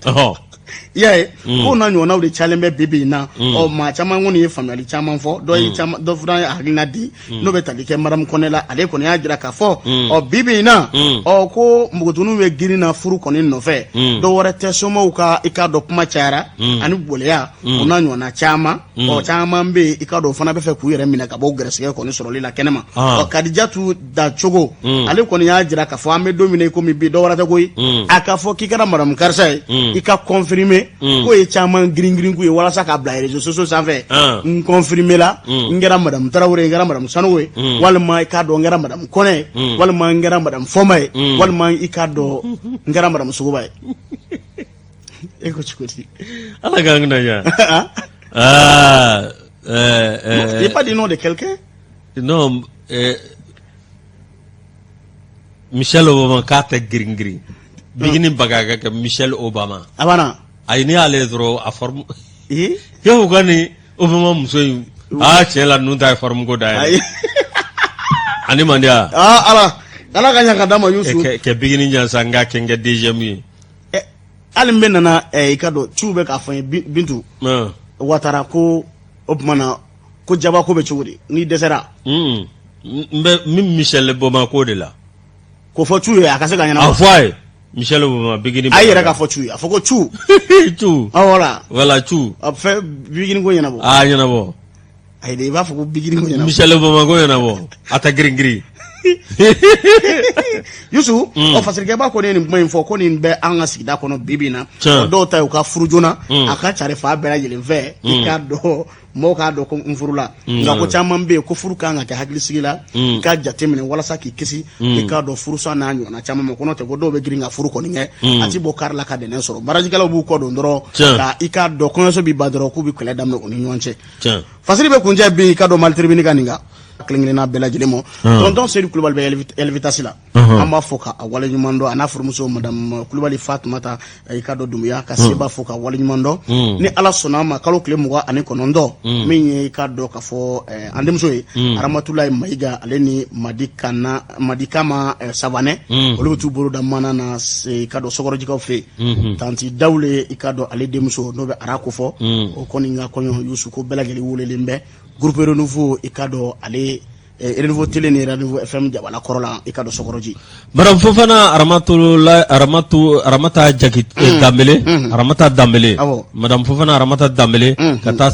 ko na nyona de challenge bibi na o ma chama ngoni family chama fo do yi chama do fran agina di no betali ke maram konela ale ko ya jira ka fo o bibi na o ko mugutunu we giri na furu koni no fe do wore te somo ka ika do puma chara ani boleya o na nyona chama o chama mbe ika do fana be fe ku yere mina ka bo gresike koni soro lila kenema o kadijatu da chogo ale ko ya jira ka fo ame domine ko mi bi do wore te ko aka fo kikara maram karsai ika confirmer ko e chama green ko e wala saka bla réseaux sociaux ça fait confirmer la ngera madame Traoré ngera madame Sanowe wala ma ka do ngera madame Kone wala ma ngera madame Fomay wala ma ika do ngera madame Sugubay e ko chikoti ala gangna ya il pas du nom de quelqu'un non Michel Obama kata green bigini bagaga ke Michel Obama abana ayini ale dro a forme yo gani Obama musoy chela nunda forme go dai ani mandia ala kanya kadama yusu ke bigini nya sanga kenga DGM ali menana ikado chube ka fa bintu watara ko Obama ko jaba ko be chudi ni desera mbe Michel Obama ko de la ko fo chuye akase ganya na afwai Michel Obama bigini ayera ka fo chuye afoko chu chu wala chu afa bigini go yana bo yana bo ay de ba foko bigini go yana Michel Obama go yana bo ata green Yusu o fasirike ba ko ne ni kuma info ko ni be an ga sigida kono bibina o do ta u ka furujona aka chare fa bela yelen fe ka do mo ka do ko furula nga ko chamman be ko furu kan ka hakili sigila ka jatemine wala sa ki kisi ka do furu sa na nyona chamman mo kono te ko do be giringa furu ko ni ati bo karla ka denen soro baraji kala bu ko do ndoro ka ika do ko so bi badro ku bi kala damno oni nyonche fasiri be kunja bi ka do maltribini kaninga klingina bela jilimo tonton Seydou Kulubali be elvitasi la amba foka wala nyumando ana furmuso madame Kulubali Fatmata ikado dumuya ka seba foka wala nyumando ni ala sonama kalo kle muga ani konondo minye ikado ka fo andemso Aramatulahi Maiga aleni madikama savane olu tuburu da manana ikado sogoroji ka fe tanti dawle ikado ale demso no be arako fo o koninga konyo yusuko bela geli wole limbe groupe renouveau ikado ale renouveau télé ni renouveau FM jabala korola ikado sokoroji Madame Fofana Aramata Jakit Dambele Aramata Dambele Madame Fofana Aramata Dambele kata